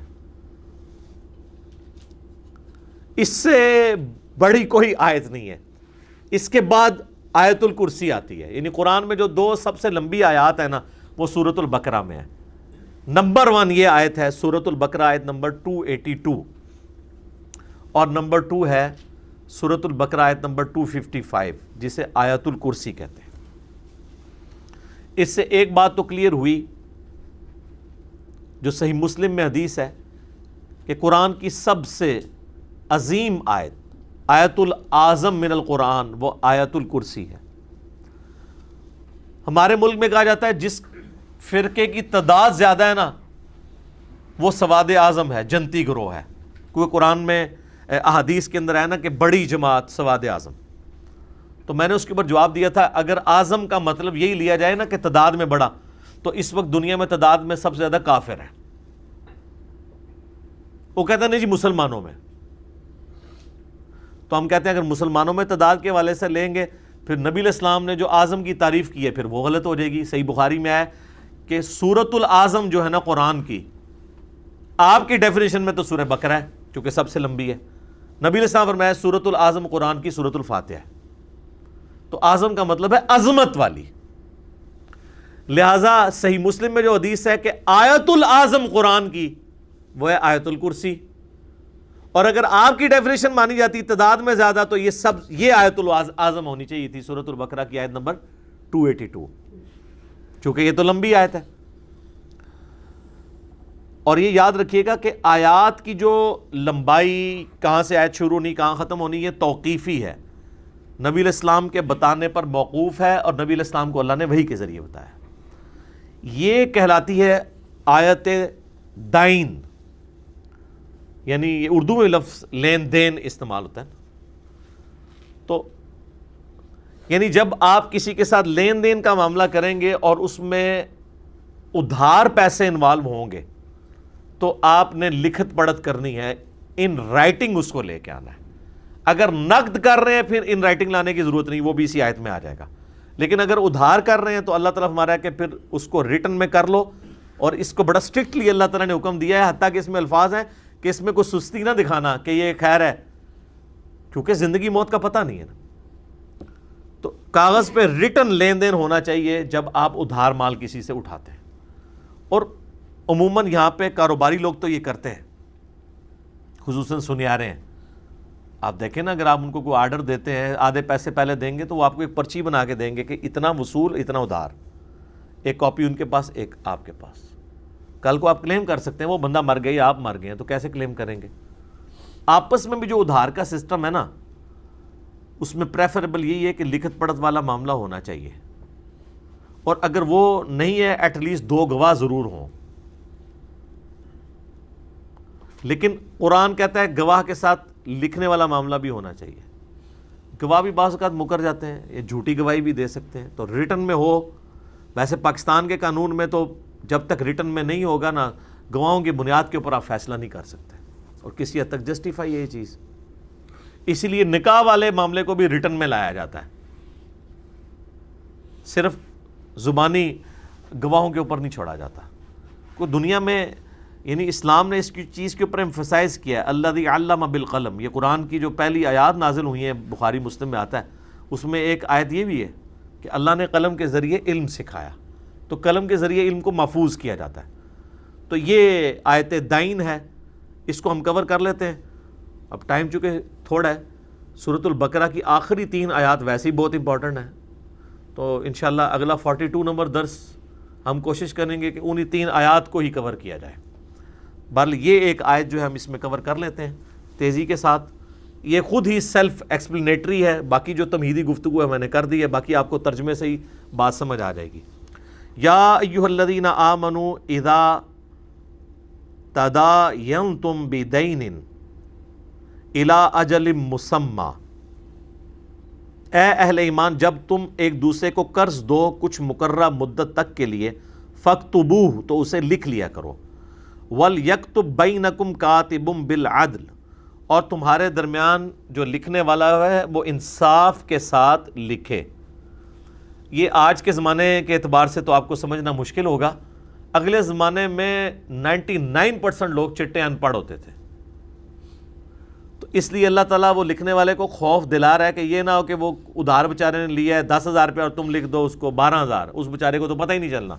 S1: اس سے بڑی کوئی آیت نہیں ہے. اس کے بعد آیت الکرسی آتی ہے, یعنی قرآن میں جو دو سب سے لمبی آیات ہیں نا وہ سورۃ البقرہ میں ہے. نمبر 1 یہ آیت ہے سورۃ البقرہ آیت نمبر 282، اور نمبر 2 ہے سورۃ البقرہ آیت نمبر 255 جسے آیت الکرسی کہتے ہیں۔ اس سے ایک بات تو کلیئر ہوئی جو صحیح مسلم میں حدیث ہے کہ قرآن کی سب سے عظیم آیت، آیت العظم من القرآن، وہ آیت الکرسی ہے۔ ہمارے ملک میں کہا جاتا ہے جس فرقے کی تعداد زیادہ ہے نا وہ سواد اعظم ہے، جنتی گروہ ہے، کیونکہ قرآن میں احادیث کے اندر ہے نا کہ بڑی جماعت سواد اعظم۔ تو میں نے اس کے اوپر جواب دیا تھا اگر اعظم کا مطلب یہی لیا جائے نا کہ تعداد میں بڑا، تو اس وقت دنیا میں تعداد میں سب سے زیادہ کافر ہے۔ وہ کہتے ہیں نہیں جی مسلمانوں میں، تو ہم کہتے ہیں اگر مسلمانوں میں تعداد کے حوالے سے لیں گے پھر نبی علیہ السلام نے جو اعظم کی تعریف کی ہے پھر وہ غلط ہو جائے گی۔ صحیح بخاری میں ہے کہ سورۃ العظم جو ہے نا قرآن کی، آپ کی ڈیفینیشن میں تو سورہ بقرہ ہے چونکہ سب سے لمبی ہے، نبی علیہ السلام فرمایا سورۃ العظم قرآن کی سورۃ الفاتحہ ہے، تو اعظم کا مطلب ہے عظمت والی۔ لہٰذا صحیح مسلم میں جو حدیث ہے کہ آیت العظم قرآن کی وہ ہے آیت الکرسی، اور اگر آپ کی ڈیفینیشن مانی جاتی تعداد میں زیادہ تو یہ آیت العظم ہونی چاہیے تھی سورۃ البقرہ کی آیت نمبر 282، چونکہ یہ تو لمبی آیت ہے۔ اور یہ یاد رکھیے گا کہ آیات کی جو لمبائی، کہاں سے آیت شروع ہونی کہاں ختم ہونی، یہ توقیفی ہے، نبی علیہ السلام کے بتانے پر موقوف ہے، اور نبی علیہ السلام کو اللہ نے وحی کے ذریعے بتایا۔ یہ کہلاتی ہے آیت دائن، یعنی یہ اردو میں لفظ لین دین استعمال ہوتا ہے، تو یعنی جب آپ کسی کے ساتھ لین دین کا معاملہ کریں گے اور اس میں ادھار پیسے انوالو ہوں گے تو آپ نے لکھت پڑھت کرنی ہے، ان رائٹنگ اس کو لے کے آنا ہے۔ اگر نقد کر رہے ہیں پھر ان رائٹنگ لانے کی ضرورت نہیں، وہ بھی اسی آیت میں آ جائے گا، لیکن اگر ادھار کر رہے ہیں تو اللہ تعالیٰ ہمارا ہے کہ پھر اس کو ریٹن میں کر لو، اور اس کو بڑا اسٹرکٹلی اللہ تعالیٰ نے حکم دیا ہے، حتیٰ کہ اس میں الفاظ ہیں کہ اس میں کوئی سستی نہ دکھانا کہ یہ خیر ہے، کیونکہ زندگی موت کا پتہ نہیں ہے نا۔ تو کاغذ پہ ریٹن لین دین ہونا چاہیے جب آپ ادھار مال کسی سے اٹھاتے ہیں، اور عموماً یہاں پہ کاروباری لوگ تو یہ کرتے ہیں، خصوصاً سنیارے ہیں۔ آپ دیکھیں نا اگر آپ ان کو کوئی آرڈر دیتے ہیں آدھے پیسے پہلے دیں گے تو وہ آپ کو ایک پرچی بنا کے دیں گے کہ اتنا وصول اتنا ادھار، ایک کاپی ان کے پاس ایک آپ کے پاس۔ کل کو آپ کلیم کر سکتے ہیں وہ بندہ مر گیا آپ مر گئے ہیں تو کیسے کلیم کریں گے؟ آپس میں بھی جو ادھار کا سسٹم ہے نا اس میں پریفریبل یہی ہے کہ لکھت پڑھت والا معاملہ ہونا چاہیے، اور اگر وہ نہیں ہے ایٹ لیسٹ 2 گواہ ضرور ہوں۔ لیکن قرآن کہتا ہے گواہ کے ساتھ لکھنے والا معاملہ بھی ہونا چاہیے۔ گواہ بھی بعض اوقات مکر جاتے ہیں، یہ جھوٹی گواہی بھی دے سکتے ہیں، تو ریٹن میں ہو۔ ویسے پاکستان کے قانون میں تو جب تک ریٹن میں نہیں ہوگا نا گواہوں کی بنیاد کے اوپر آپ فیصلہ نہیں کر سکتے، اور کسی حد تک جسٹیفائی ہے یہ چیز، اسی لیے نکاح والے معاملے کو بھی ریٹن میں لایا جاتا ہے، صرف زبانی گواہوں کے اوپر نہیں چھوڑا جاتا۔ کوئی دنیا میں یعنی اسلام نے اس کی چیز کے اوپر ایمفسائز کیا ہے، الذی علم بالقلم، یہ قرآن کی جو پہلی آیات نازل ہوئی ہیں بخاری مسلم میں آتا ہے، اس میں ایک آیت یہ بھی ہے کہ اللہ نے قلم کے ذریعے علم سکھایا، تو قلم کے ذریعے علم کو محفوظ کیا جاتا ہے۔ تو یہ آیت دائن ہے، اس کو ہم کور کر لیتے ہیں، اب ٹائم چونکہ تھوڑا ہے۔ سورۃ البقرہ کی آخری 3 آیات ویسے ہی بہت امپورٹنٹ ہیں، تو انشاءاللہ اگلا 42 نمبر درس ہم کوشش کریں گے کہ انہی 3 آیات کو ہی کور کیا جائے۔ بہرحال یہ ایک آیت جو ہے ہم اس میں کور کر لیتے ہیں تیزی کے ساتھ، یہ خود ہی سیلف ایکسپلینیٹری ہے، باقی جو تمہیدی گفتگو ہے میں نے کر دی ہے، باقی آپ کو ترجمے سے ہی بات سمجھ آ جائے گی۔ یا ایھا الذین آمنوا اذا تداینتم بدین الی اجل مسمی، اے اہل ایمان جب تم ایک دوسرے کو قرض دو کچھ مقررہ مدت تک کے لیے، فاکتبوہ تو اسے لکھ لیا کرو، وَلْيَكْتُبْ بَيْنَكُمْ كَاتِبٌ بِالْعَدْلِ اور تمہارے درمیان جو لکھنے والا ہے وہ انصاف کے ساتھ لکھے۔ یہ آج کے زمانے کے اعتبار سے تو آپ کو سمجھنا مشکل ہوگا، اگلے زمانے میں 99% لوگ چٹے ان پڑھ ہوتے تھے، تو اس لیے اللہ تعالیٰ وہ لکھنے والے کو خوف دلا رہا ہے کہ یہ نہ ہو کہ وہ ادھار بیچارے نے لیا ہے 10,000 روپے اور تم لکھ دو اس کو 12,000، اس بیچارے کو تو پتہ ہی نہیں چلنا۔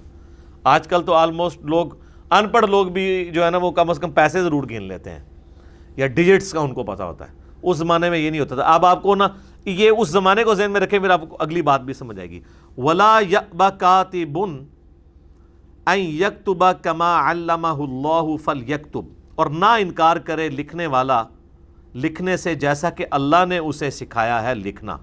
S1: آج کل تو آلموسٹ لوگ ان پڑھ لوگ بھی جو ہے نا وہ کم از کم پیسے ضرور گن لیتے ہیں یا ڈیجٹس کا ان کو پتہ ہوتا ہے. اس زمانے میں یہ نہیں ہوتا تھا. اب آپ کو نا یہ اس زمانے کو ذہن میں رکھیں، پھر آپ کو اگلی بات بھی سمجھ آئے گی. وَلَا يَأْبَ كَاتِبٌ أَن يَكْتُبَ كَمَا عَلَّمَهُ اللَّهُ فَلْيَكْتُبْ، اور نہ انکار کرے لکھنے والا لکھنے سے جیسا کہ اللہ نے اسے سکھایا ہے لکھنا.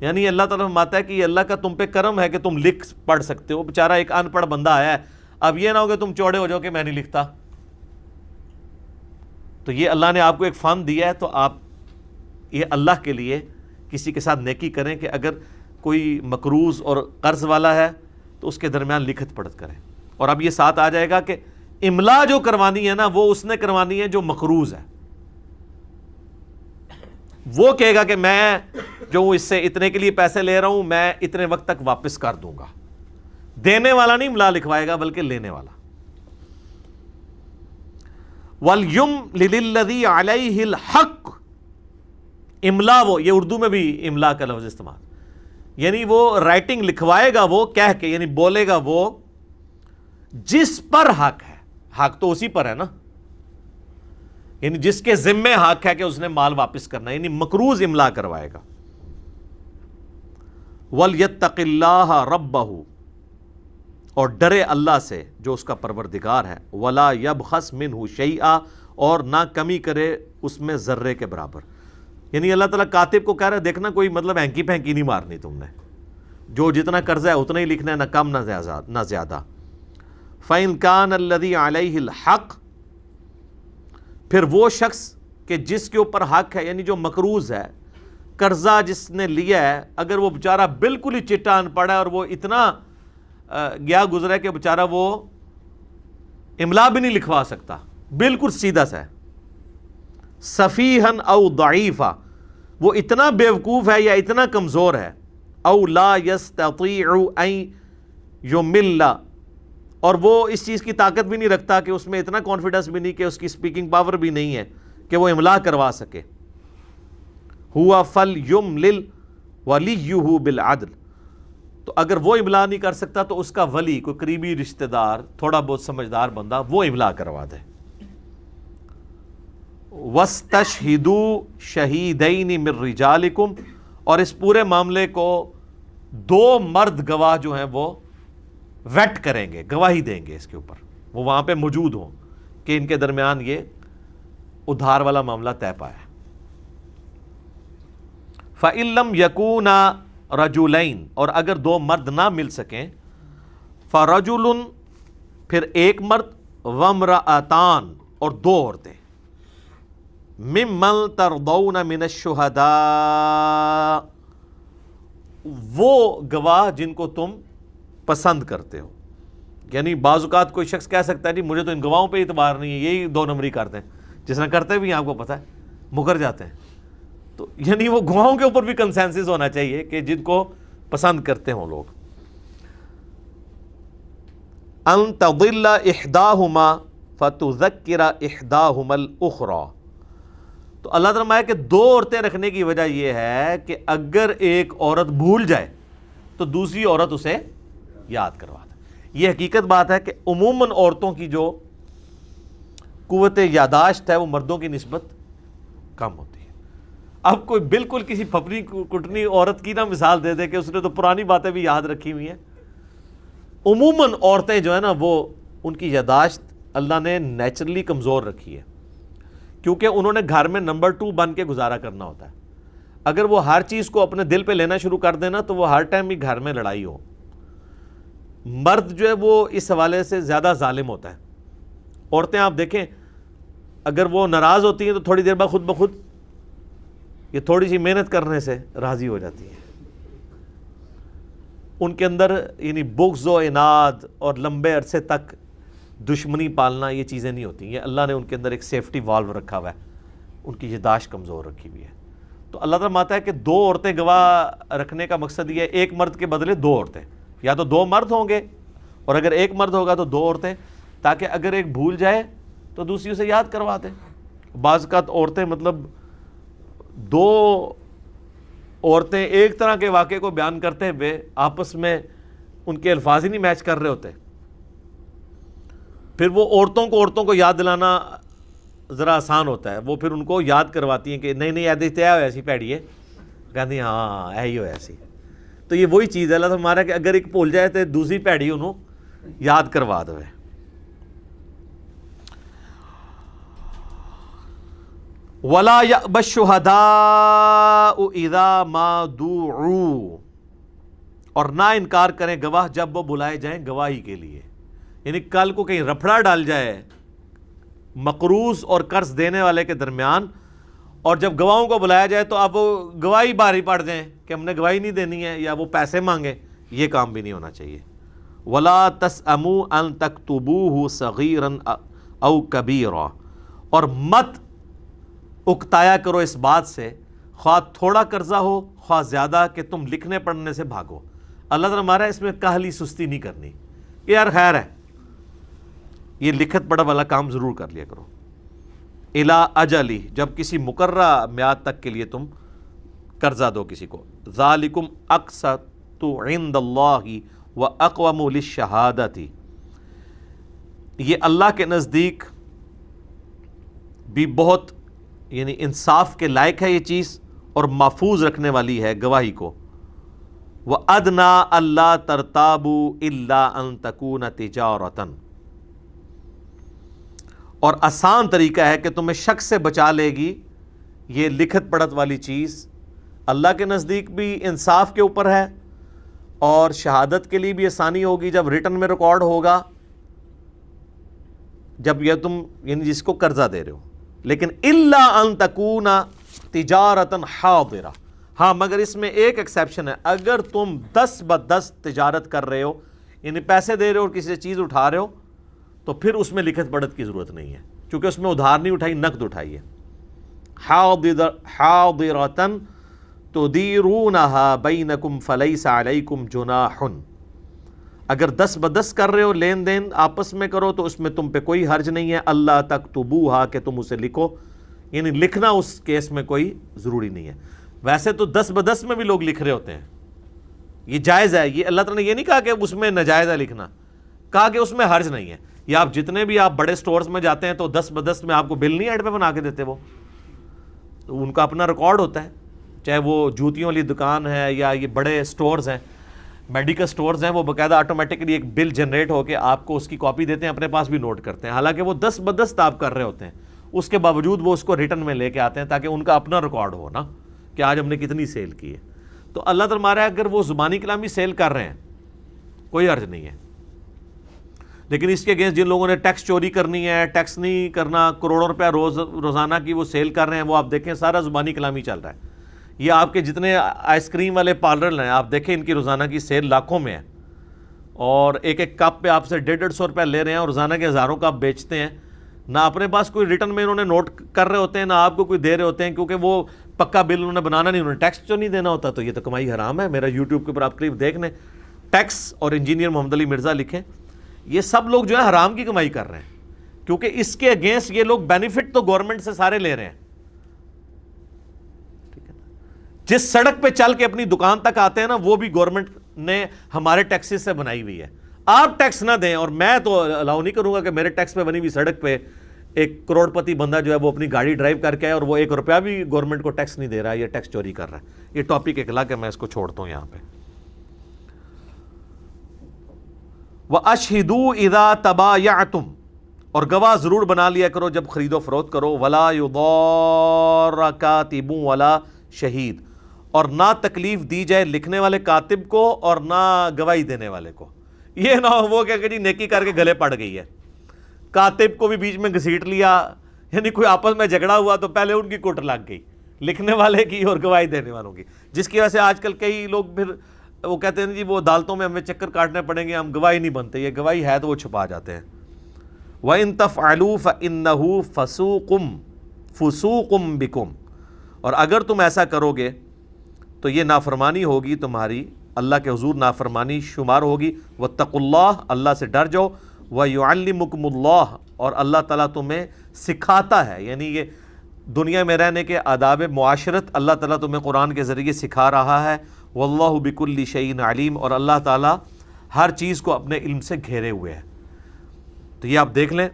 S1: یعنی اللہ تعالیٰ فرماتا ہے کہ یہ اللہ کا تم پہ کرم ہے کہ تم لکھ پڑھ سکتے ہو. بیچارہ ایک ان پڑھ بندہ آیا ہے، اب یہ نہ ہو کہ تم چوڑے ہو جاؤ کہ میں نہیں لکھتا. تو یہ اللہ نے آپ کو ایک فن دیا ہے، تو آپ یہ اللہ کے لیے کسی کے ساتھ نیکی کریں کہ اگر کوئی مقروض اور قرض والا ہے تو اس کے درمیان لکھت پڑھت کریں. اور اب یہ ساتھ آ جائے گا کہ املا جو کروانی ہے نا وہ اس نے کروانی ہے جو مقروض ہے. وہ کہے گا کہ میں جو اس سے اتنے کے لیے پیسے لے رہا ہوں میں اتنے وقت تک واپس کر دوں گا. دینے والا نہیں املا لکھوائے گا بلکہ لینے والا. وَلْيُمْلِلِ الَّذِي عَلَيْهِ الْحَقِّ، املا وہ، یہ اردو میں بھی املا کا لفظ استعمال، یعنی وہ رائٹنگ لکھوائے گا وہ کہہ کے، یعنی بولے گا وہ جس پر حق ہے. حق تو اسی پر ہے نا، یعنی جس کے ذمے حق ہے کہ اس نے مال واپس کرنا، یعنی مقروض املا کروائے گا. وَلْيَتَّقِ اللَّهَ رَبَّهُ، اور ڈرے اللہ سے جو اس کا پروردگار ہے. وَلَا يَبْخَسْ مِنْهُ شَيْئًا، اور نہ کمی کرے اس میں ذرے کے برابر. یعنی اللہ تعالیٰ کاتب کو کہہ رہا ہے دیکھنا کوئی مطلب ہینکی پھینکی نہیں مارنی تم نے، جو جتنا قرضہ ہے اتنا ہی لکھنا ہے، نہ کم نہ زیادہ. فَإِنْ كَانَ الَّذِي عَلَيْهِ الْحَقِّ، پھر وہ شخص کہ جس کے اوپر حق ہے، یعنی جو مقروض ہے، قرضہ جس نے لیا ہے، اگر وہ بیچارہ بالکل ہی چٹا ان پڑھا ہے اور وہ اتنا گیا گزرا ہے کہ بیچارہ وہ املا بھی نہیں لکھوا سکتا، بالکل سیدھا سا ہے. سفیہن او ضعیفا، وہ اتنا بیوقوف ہے یا اتنا کمزور ہے. او لا یستطیع ان یمل، اور وہ اس چیز کی طاقت بھی نہیں رکھتا کہ اس میں اتنا کانفیڈنس بھی نہیں کہ اس کی سپیکنگ پاور بھی نہیں ہے کہ وہ املا کروا سکے. ہوا فلیملل ولیہ بالعدل، تو اگر وہ املا نہیں کر سکتا تو اس کا ولی، کوئی قریبی رشتہ دار تھوڑا بہت سمجھدار بندہ، وہ املا کروا دے. وَاسْتَشْهِدُوا شَهِيدَيْنِ مِن رِجَالِكُمْ، اور اس پورے معاملے کو دو مرد گواہ جو ہیں وہ ویٹ کریں گے، گواہی دیں گے اس کے اوپر، وہ وہاں پہ موجود ہوں کہ ان کے درمیان یہ ادھار والا معاملہ طے پایا. فَإِن لَّمْ يَكُونَا رَجُلَيْنِ، اور اگر دو مرد نہ مل سکیں، فَرَجُلٌ، پھر ایک مرد، وَامْرَأَتَانِ، اور دو عورتیں، مِمَّن تَرْضَوْنَ مِنَ الشُّهَدَاءِ، وہ گواہ جن کو تم پسند کرتے ہو. یعنی بعض اوقات کوئی شخص کہہ سکتا ہے جی مجھے تو ان گواہوں پہ اعتبار نہیں ہے، یہی دو نمبری کرتے ہیں، جس طرح کرتے بھی آپ کو پتہ ہے مکر جاتے ہیں. تو یعنی وہ گواہوں کے اوپر بھی کنسنسس ہونا چاہیے کہ جن کو پسند کرتے ہوں لوگ. ان تضل احداہما فتذکر احداہما الاخری، تو اللہ تعالیٰ کہ دو عورتیں رکھنے کی وجہ یہ ہے کہ اگر ایک عورت بھول جائے تو دوسری عورت اسے یاد کروا دے. یہ حقیقت بات ہے کہ عموماً عورتوں کی جو قوت یاداشت ہے وہ مردوں کی نسبت کم ہوتی ہے. اب کوئی بالکل کسی پھپنی کٹنی عورت کی نہ مثال دے دے کہ اس نے تو پرانی باتیں بھی یاد رکھی ہوئی ہیں. عموماً عورتیں جو ہے نا وہ ان کی یاداشت اللہ نے نیچرلی کمزور رکھی ہے، کیونکہ انہوں نے گھر میں نمبر 2 بن کے گزارا کرنا ہوتا ہے. اگر وہ ہر چیز کو اپنے دل پہ لینا شروع کر دینا تو وہ ہر ٹائم ہی گھر میں لڑائی ہو. مرد جو ہے وہ اس حوالے سے زیادہ ظالم ہوتا ہے. عورتیں آپ دیکھیں اگر وہ ناراض ہوتی ہیں تو تھوڑی دیر بعد خود بخود یہ تھوڑی سی محنت کرنے سے راضی ہو جاتی ہیں. ان کے اندر یعنی بغض و عناد اور لمبے عرصے تک دشمنی پالنا یہ چیزیں نہیں ہوتی. یہ اللہ نے ان کے اندر ایک سیفٹی والو رکھا ہوا ہے، ان کی یاداشت کمزور رکھی ہوئی ہے. تو اللہ تعالیٰ ماتا ہے کہ دو عورتیں گواہ رکھنے کا مقصد یہ ہے ایک مرد کے بدلے دو عورتیں، یا تو دو مرد ہوں گے اور اگر ایک مرد ہوگا تو دو عورتیں، تاکہ اگر ایک بھول جائے تو دوسری اسے یاد کروا دیں. بعض اوقات عورتیں مطلب دو عورتیں ایک طرح کے واقعے کو بیان کرتے ہوئے آپس میں ان کے الفاظ ہی نہیں میچ کر رہے ہوتے. پھر وہ عورتوں کو یاد دلانا ذرا آسان ہوتا ہے، وہ پھر ان کو یاد کرواتی ہیں کہ نہیں نہیں ایدے تے ہو ایسی پیڑی ہے، کہتی ہیں ہاں ایہی ہو ایسی. تو یہ وہی چیز ہے اللہ ہمارا کہ اگر ایک بھول جائے تو دوسری پیڑی انہوں یاد کروا دو. وَلَا يَأْبَ الشُّهَدَاءُ إِذَا مَا دُعُوا، اور نہ انکار کریں گواہ جب وہ بلائے جائیں گواہی کے لیے. یعنی کل کو کہیں رپھڑا ڈال جائے مقروض اور قرض دینے والے کے درمیان، اور جب گواہوں کو بلایا جائے تو اب وہ گواہی باری پڑ جائیں کہ ہم نے گواہی نہیں دینی ہے، یا وہ پیسے مانگیں. یہ کام بھی نہیں ہونا چاہیے. وَلَا تَسْأَمُوا أَن تَكْتُبُوهُ صَغِيرًا أَوْ كَبِيرًا، اور مت اکتایا کرو اس بات سے، خواہ تھوڑا قرضہ ہو خواہ زیادہ، کہ تم لکھنے پڑھنے سے بھاگو. اللہ تعالیٰ ہمارا اس میں کاہلی سستی نہیں کرنی کہ یار خیر ہے، یہ لکھت پڑھا والا کام ضرور کر لیا کرو. الا اجلی، جب کسی مقررہ میعاد تک کے لیے تم قرضہ دو کسی کو. ذالکم اقسط عند اللہ واقوم للشہادۃ، یہ اللہ کے نزدیک بھی بہت یعنی انصاف کے لائق ہے یہ چیز، اور محفوظ رکھنے والی ہے گواہی کو. وَأَدْنَا أَلَّا تَرْتَابُوا إِلَّا أَن تَكُونَ تِجَارَةً، اور آسان طریقہ ہے کہ تمہیں شک سے بچا لے گی یہ لکھت پڑھت والی چیز. اللہ کے نزدیک بھی انصاف کے اوپر ہے، اور شہادت کے لیے بھی آسانی ہوگی جب ریٹن میں ریکارڈ ہوگا، جب یہ تم یعنی جس کو قرضہ دے رہے ہو. لیکن الا ان تکون تجارتا حاضرہ، ہاں مگر اس میں ایک ایکسیپشن ہے، اگر تم 10 تجارت کر رہے ہو، یعنی پیسے دے رہے ہو اور کسی سے چیز اٹھا رہے ہو، تو پھر اس میں لکھت پڑھت کی ضرورت نہیں ہے، کیونکہ اس میں ادھار نہیں اٹھائی، نقد اٹھائی ہے. حاضرۃ تدیرونها بینکم فلیس علیکم جناح، اگر 10 کر رہے ہو لین دین آپس میں کرو تو اس میں تم پہ کوئی حرج نہیں ہے. اللہ تکتبوها، کہ تم اسے لکھو، یعنی لکھنا اس کیس میں کوئی ضروری نہیں ہے. ویسے تو 10 میں بھی لوگ لکھ رہے ہوتے ہیں، یہ جائز ہے. یہ اللہ تعالیٰ نے یہ نہیں کہا کہ اس میں ناجائز ہے لکھنا، کہا کہ اس میں حرج نہیں ہے. یا آپ جتنے بھی آپ بڑے سٹورز میں جاتے ہیں تو 10 میں آپ کو بل نہیں ایڈ پہ بنا کے دیتے، وہ ان کا اپنا ریکارڈ ہوتا ہے، چاہے وہ جوتیوں والی دکان ہے یا یہ بڑے سٹورز ہیں، میڈیکل سٹورز ہیں، وہ باقاعدہ آٹومیٹکلی ایک بل جنریٹ ہو کے آپ کو اس کی کاپی دیتے ہیں، اپنے پاس بھی نوٹ کرتے ہیں. حالانکہ وہ 10 آپ کر رہے ہوتے ہیں، اس کے باوجود وہ اس کو ریٹن میں لے کے آتے ہیں تاکہ ان کا اپنا ریکارڈ ہو نا کہ آج ہم نے کتنی سیل کی ہے. تو اللہ تعالیٰ ہمارا اگر وہ زبانی کلامی سیل کر رہے ہیں کوئی حرج نہیں ہے. لیکن اس کے اگینسٹ جن لوگوں نے ٹیکس چوری کرنی ہے، ٹیکس نہیں کرنا، کروڑوں روپیہ روزانہ کی وہ سیل کر رہے ہیں، وہ آپ دیکھیں سارا زبانی کلامی چل رہا ہے. یہ آپ کے جتنے آئس کریم والے پارلر ہیں آپ دیکھیں ان کی روزانہ کی سیل لاکھوں میں ہے، اور ایک کپ پہ آپ سے 150 روپیہ لے رہے ہیں اور روزانہ کے ہزاروں کپ بیچتے ہیں. نہ اپنے پاس کوئی ریٹرن میں انہوں نے نوٹ کر رہے ہوتے ہیں، نہ آپ کو کوئی دے رہے ہوتے ہیں، کیونکہ وہ پکا بل انہوں نے بنانا نہیں، انہوں نے ٹیکس تو نہیں دینا ہوتا. تو یہ تو کمائی حرام ہے. میرا یوٹیوب کے اوپر آپ کلپ دیکھ لیں، ٹیکس اور انجینئر محمد علی مرزا لکھیں، یہ سب لوگ جو ہے حرام کی کمائی کر رہے ہیں، کیونکہ اس کے اگینسٹ یہ لوگ بینیفٹ تو گورنمنٹ سے سارے لے رہے ہیں. جس سڑک پہ چل کے اپنی دکان تک آتے ہیں نا، وہ بھی گورنمنٹ نے ہمارے ٹیکسز سے بنائی ہوئی ہے. آپ ٹیکس نہ دیں، اور میں تو الاؤ نہیں کروں گا کہ میرے ٹیکس پہ بنی ہوئی سڑک پہ ایک کروڑ پتی بندہ جو ہے وہ اپنی گاڑی ڈرائیو کر کے آئے اور وہ 1 روپیہ بھی گورنمنٹ کو ٹیکس نہیں دے رہا ہے، یہ ٹیکس چوری کر رہا ہے. یہ ٹاپک ایک الگ ہے، میں اس کو چھوڑتا ہوں یہاں پہ. وَأَشْهِدُوا إِذَا تَبَايَعْتُمْ، اور گواہ ضرور بنا لیا کرو جب خرید و فروخت کرو. وَلَا يُضَارَّ كَاتِبٌ وَلَا شَهِيدٌ، اور نہ تکلیف دی جائے لکھنے والے کاتب کو اور نہ گواہی دینے والے کو. یہ نہ ہو وہ کہ جی نیکی کر کے گلے پڑ گئی ہے، کاتب کو بھی بیچ میں گھسیٹ لیا، یعنی کوئی آپس میں جھگڑا ہوا تو پہلے ان کی کوٹ لگ گئی، لکھنے والے کی اور گواہی دینے والوں کی، جس کی وجہ سے آج کل کئی لوگ پھر وہ کہتے ہیں جی وہ عدالتوں میں ہمیں چکر کاٹنے پڑیں گے، ہم گواہی نہیں بنتے. یہ گواہی ہے تو وہ چھپا جاتے ہیں. وَإِن تَفْعَلُوا فَإِنَّهُ فُسُوقٌ بِكُمْ، اور اگر تم ایسا کرو گے تو یہ نافرمانی ہوگی تمہاری، اللہ کے حضور نافرمانی شمار ہوگی. وَاتَّقُوا اللَّهَ، اللہ سے ڈر جاؤ. وَيُعَلِّمُكُمُ اللَّهُ، اور اللہ تعالیٰ تمہیں سکھاتا ہے، یعنی یہ دنیا میں رہنے کے آداب معاشرت اللہ تعالیٰ تمہیں قرآن کے ذریعے سکھا رہا ہے. واللہ بکل شیء علیم، اور اللہ تعالیٰ ہر چیز کو اپنے علم سے گھیرے ہوئے ہے. تو یہ آپ دیکھ لیں،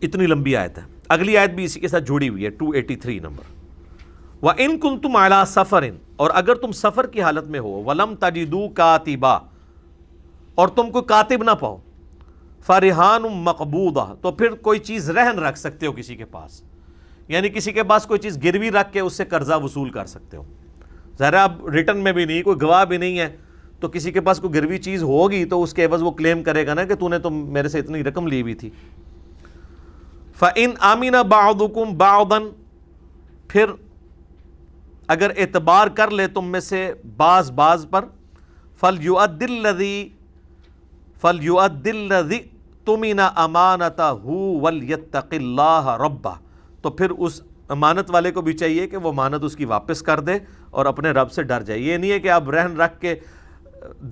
S1: اتنی لمبی آیت ہے۔ اگلی آیت بھی اسی کے ساتھ جڑی ہوئی ہے، 283 نمبر۔ وَإِن كُنتُمْ عَلَىٰ سَفَرٍ، اور اگر تم سفر کی حالت میں ہو، وَلَمْ تَجِدُوا كَاتِبًا، اور تم کو کاتب نہ پاؤ، فَرِحَانٌ مَقْبُوضَةٌ، تو پھر کوئی چیز رہن رکھ سکتے ہو کسی کے پاس، یعنی کسی کے پاس کوئی چیز گروی رکھ کے اس سے قرضہ وصول کر سکتے ہو۔ ظاہر ہے اب ریٹن میں بھی نہیں، کوئی گواہ بھی نہیں ہے، تو کسی کے پاس کوئی گروی چیز ہوگی تو اس کے عوض وہ کلیم کرے گا نا کہ تو نے تو میرے سے اتنی رقم لی ہوئی تھی۔ فَإِنْ آمِنَ بَعْضُكُمْ بَعْضًا، پھر اگر اعتبار کر لے تم میں سے بعض پر، فَلْيُؤَدِّ الَّذِي اؤْتُمِنَ أَمَانَتَهُ وَلْيَتَّقِ اللَّهَ رَبَّهُ، تو پھر اس امانت والے کو بھی چاہیے کہ وہ امانت اس کی واپس کر دے اور اپنے رب سے ڈر جائے۔ یہ نہیں ہے کہ آپ رہن رکھ کے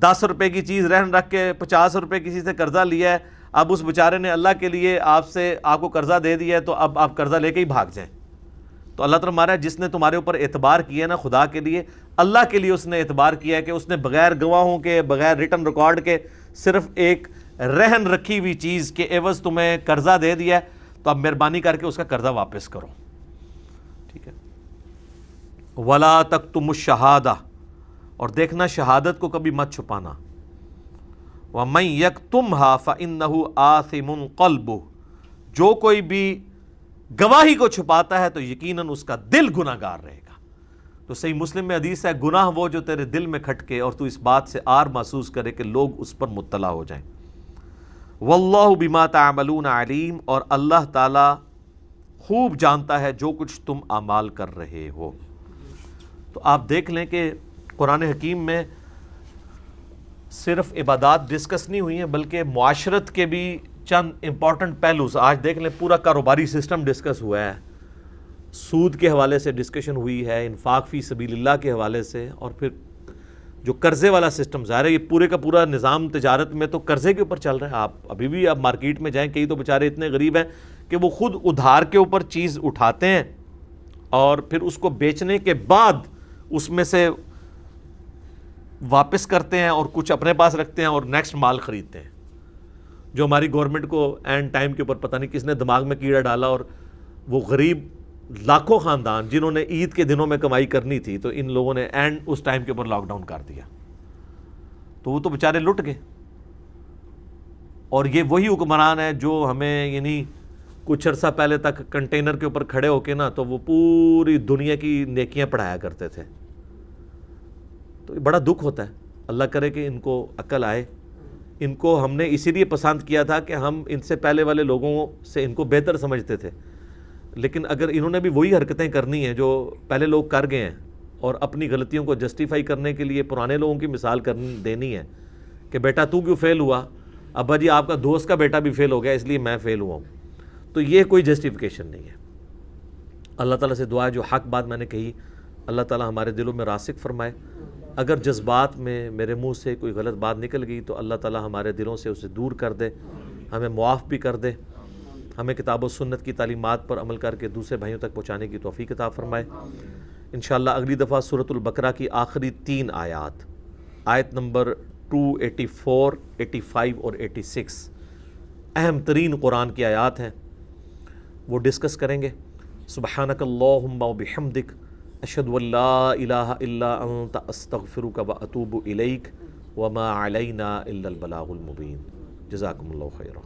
S1: 10 روپے کی چیز رہن رکھ کے 50 روپے کسی سے قرضہ لیا ہے، اب اس بیچارے نے اللہ کے لیے آپ کو قرضہ دے دیا ہے تو اب آپ قرضہ لے کے ہی بھاگ جائیں۔ تو اللہ تعالیٰ ہمارا جس نے تمہارے اوپر اعتبار کیا نا خدا کے لیے، اللہ کے لیے اس نے اعتبار کیا ہے کہ اس نے بغیر گواہوں کے، بغیر ریٹن ریکارڈ کے، صرف ایک رہن رکھی ہوئی چیز کے عوض تمہیں قرضہ دے دیا ہے، تو اب مہربانی کر کے اس کا قرضہ واپس کرو، ٹھیک ہے۔ وَلَا تَكْتُمُوا الشَّهَادَةَ، اور دیکھنا شہادت کو کبھی مت چھپانا۔ وَمَن يَكْتُمْهَا فَإِنَّهُ آثِمٌ قَلْبُهُ، جو کوئی بھی گواہی کو چھپاتا ہے تو یقیناً اس کا دل گناہ گار رہے گا۔ تو صحیح مسلم میں حدیث ہے، گناہ وہ جو تیرے دل میں کھٹکے اور تو اس بات سے آر محسوس کرے کہ لوگ اس پر مطلع ہو جائیں۔ وَاللَّهُ بِمَا تَعْمَلُونَ عَلِيمٌ، اور اللہ تعالی خوب جانتا ہے جو کچھ تم اعمال کر رہے ہو۔ تو آپ دیکھ لیں کہ قرآن حکیم میں صرف عبادات ڈسکس نہیں ہوئی ہیں بلکہ معاشرت کے بھی چند امپورٹنٹ پہلوز، آج دیکھ لیں پورا کاروباری سسٹم ڈسکس ہوا ہے، سود کے حوالے سے ڈسکشن ہوئی ہے، انفاق فی سبیل اللہ کے حوالے سے، اور پھر جو قرضے والا سسٹم، ظاہر ہے یہ پورے کا پورا نظام تجارت میں تو قرضے کے اوپر چل رہا ہے۔ آپ ابھی بھی آپ مارکیٹ میں جائیں، کئی تو بیچارے اتنے غریب ہیں کہ وہ خود ادھار کے اوپر چیز اٹھاتے ہیں اور پھر اس کو بیچنے کے بعد اس میں سے واپس کرتے ہیں اور کچھ اپنے پاس رکھتے ہیں اور نیکسٹ مال خریدتے ہیں، جو ہماری گورنمنٹ کو اینڈ ٹائم کے اوپر پتہ نہیں کس نے دماغ میں کیڑا ڈالا، اور وہ غریب لاکھوں خاندان جنہوں نے عید کے دنوں میں کمائی کرنی تھی تو ان لوگوں نے اینڈ اس ٹائم کے اوپر لاک ڈاؤن کر دیا، تو وہ تو بیچارے لٹ گئے۔ اور یہ وہی حکمران ہے جو ہمیں یعنی کچھ عرصہ پہلے تک کنٹینر کے اوپر کھڑے ہو کے نا تو وہ پوری دنیا کی نیکیاں پڑھایا کرتے تھے۔ تو بڑا دکھ ہوتا ہے، اللہ کرے کہ ان کو عقل آئے۔ ان کو ہم نے اسی لیے پسند کیا تھا کہ ہم ان سے پہلے والے لوگوں سے ان کو بہتر سمجھتے تھے، لیکن اگر انہوں نے بھی وہی حرکتیں کرنی ہیں جو پہلے لوگ کر گئے ہیں اور اپنی غلطیوں کو جسٹیفائی کرنے کے لیے پرانے لوگوں کی مثال دینی ہے کہ بیٹا تو کیوں فیل ہوا، ابا جی آپ کا دوست کا بیٹا بھی فیل ہو گیا اس لیے میں فیل ہوا ہوں، تو یہ کوئی جسٹیفیکیشن نہیں ہے۔ اللہ تعالیٰ سے دعا ہے جو حق بات میں نے کہی اللہ تعالیٰ ہمارے دلوں میں راسخ فرمائے، اگر جذبات میں میرے منہ سے کوئی غلط بات نکل گئی تو اللہ تعالیٰ ہمارے دلوں سے اسے دور کر دے، ہمیں معاف بھی کر دے، ہمیں کتاب و سنت کی تعلیمات پر عمل کر کے دوسرے بھائیوں تک پہنچانے کی توفیق عطا فرمائے۔ انشاءاللہ اگلی دفعہ سورۃ البقرہ کی آخری 3 آیات، آیت نمبر 284، 85 اور 86 اہم ترین قرآن کی آیات ہیں، وہ ڈسکس کریں گے۔ سبحانک اللہم و بحمدک، اشہد ان لا الہ الا انت، استغفرک و اتوب الیک، وما علینا الا البلاغ المبین۔ جزاکم اللہ خیرا۔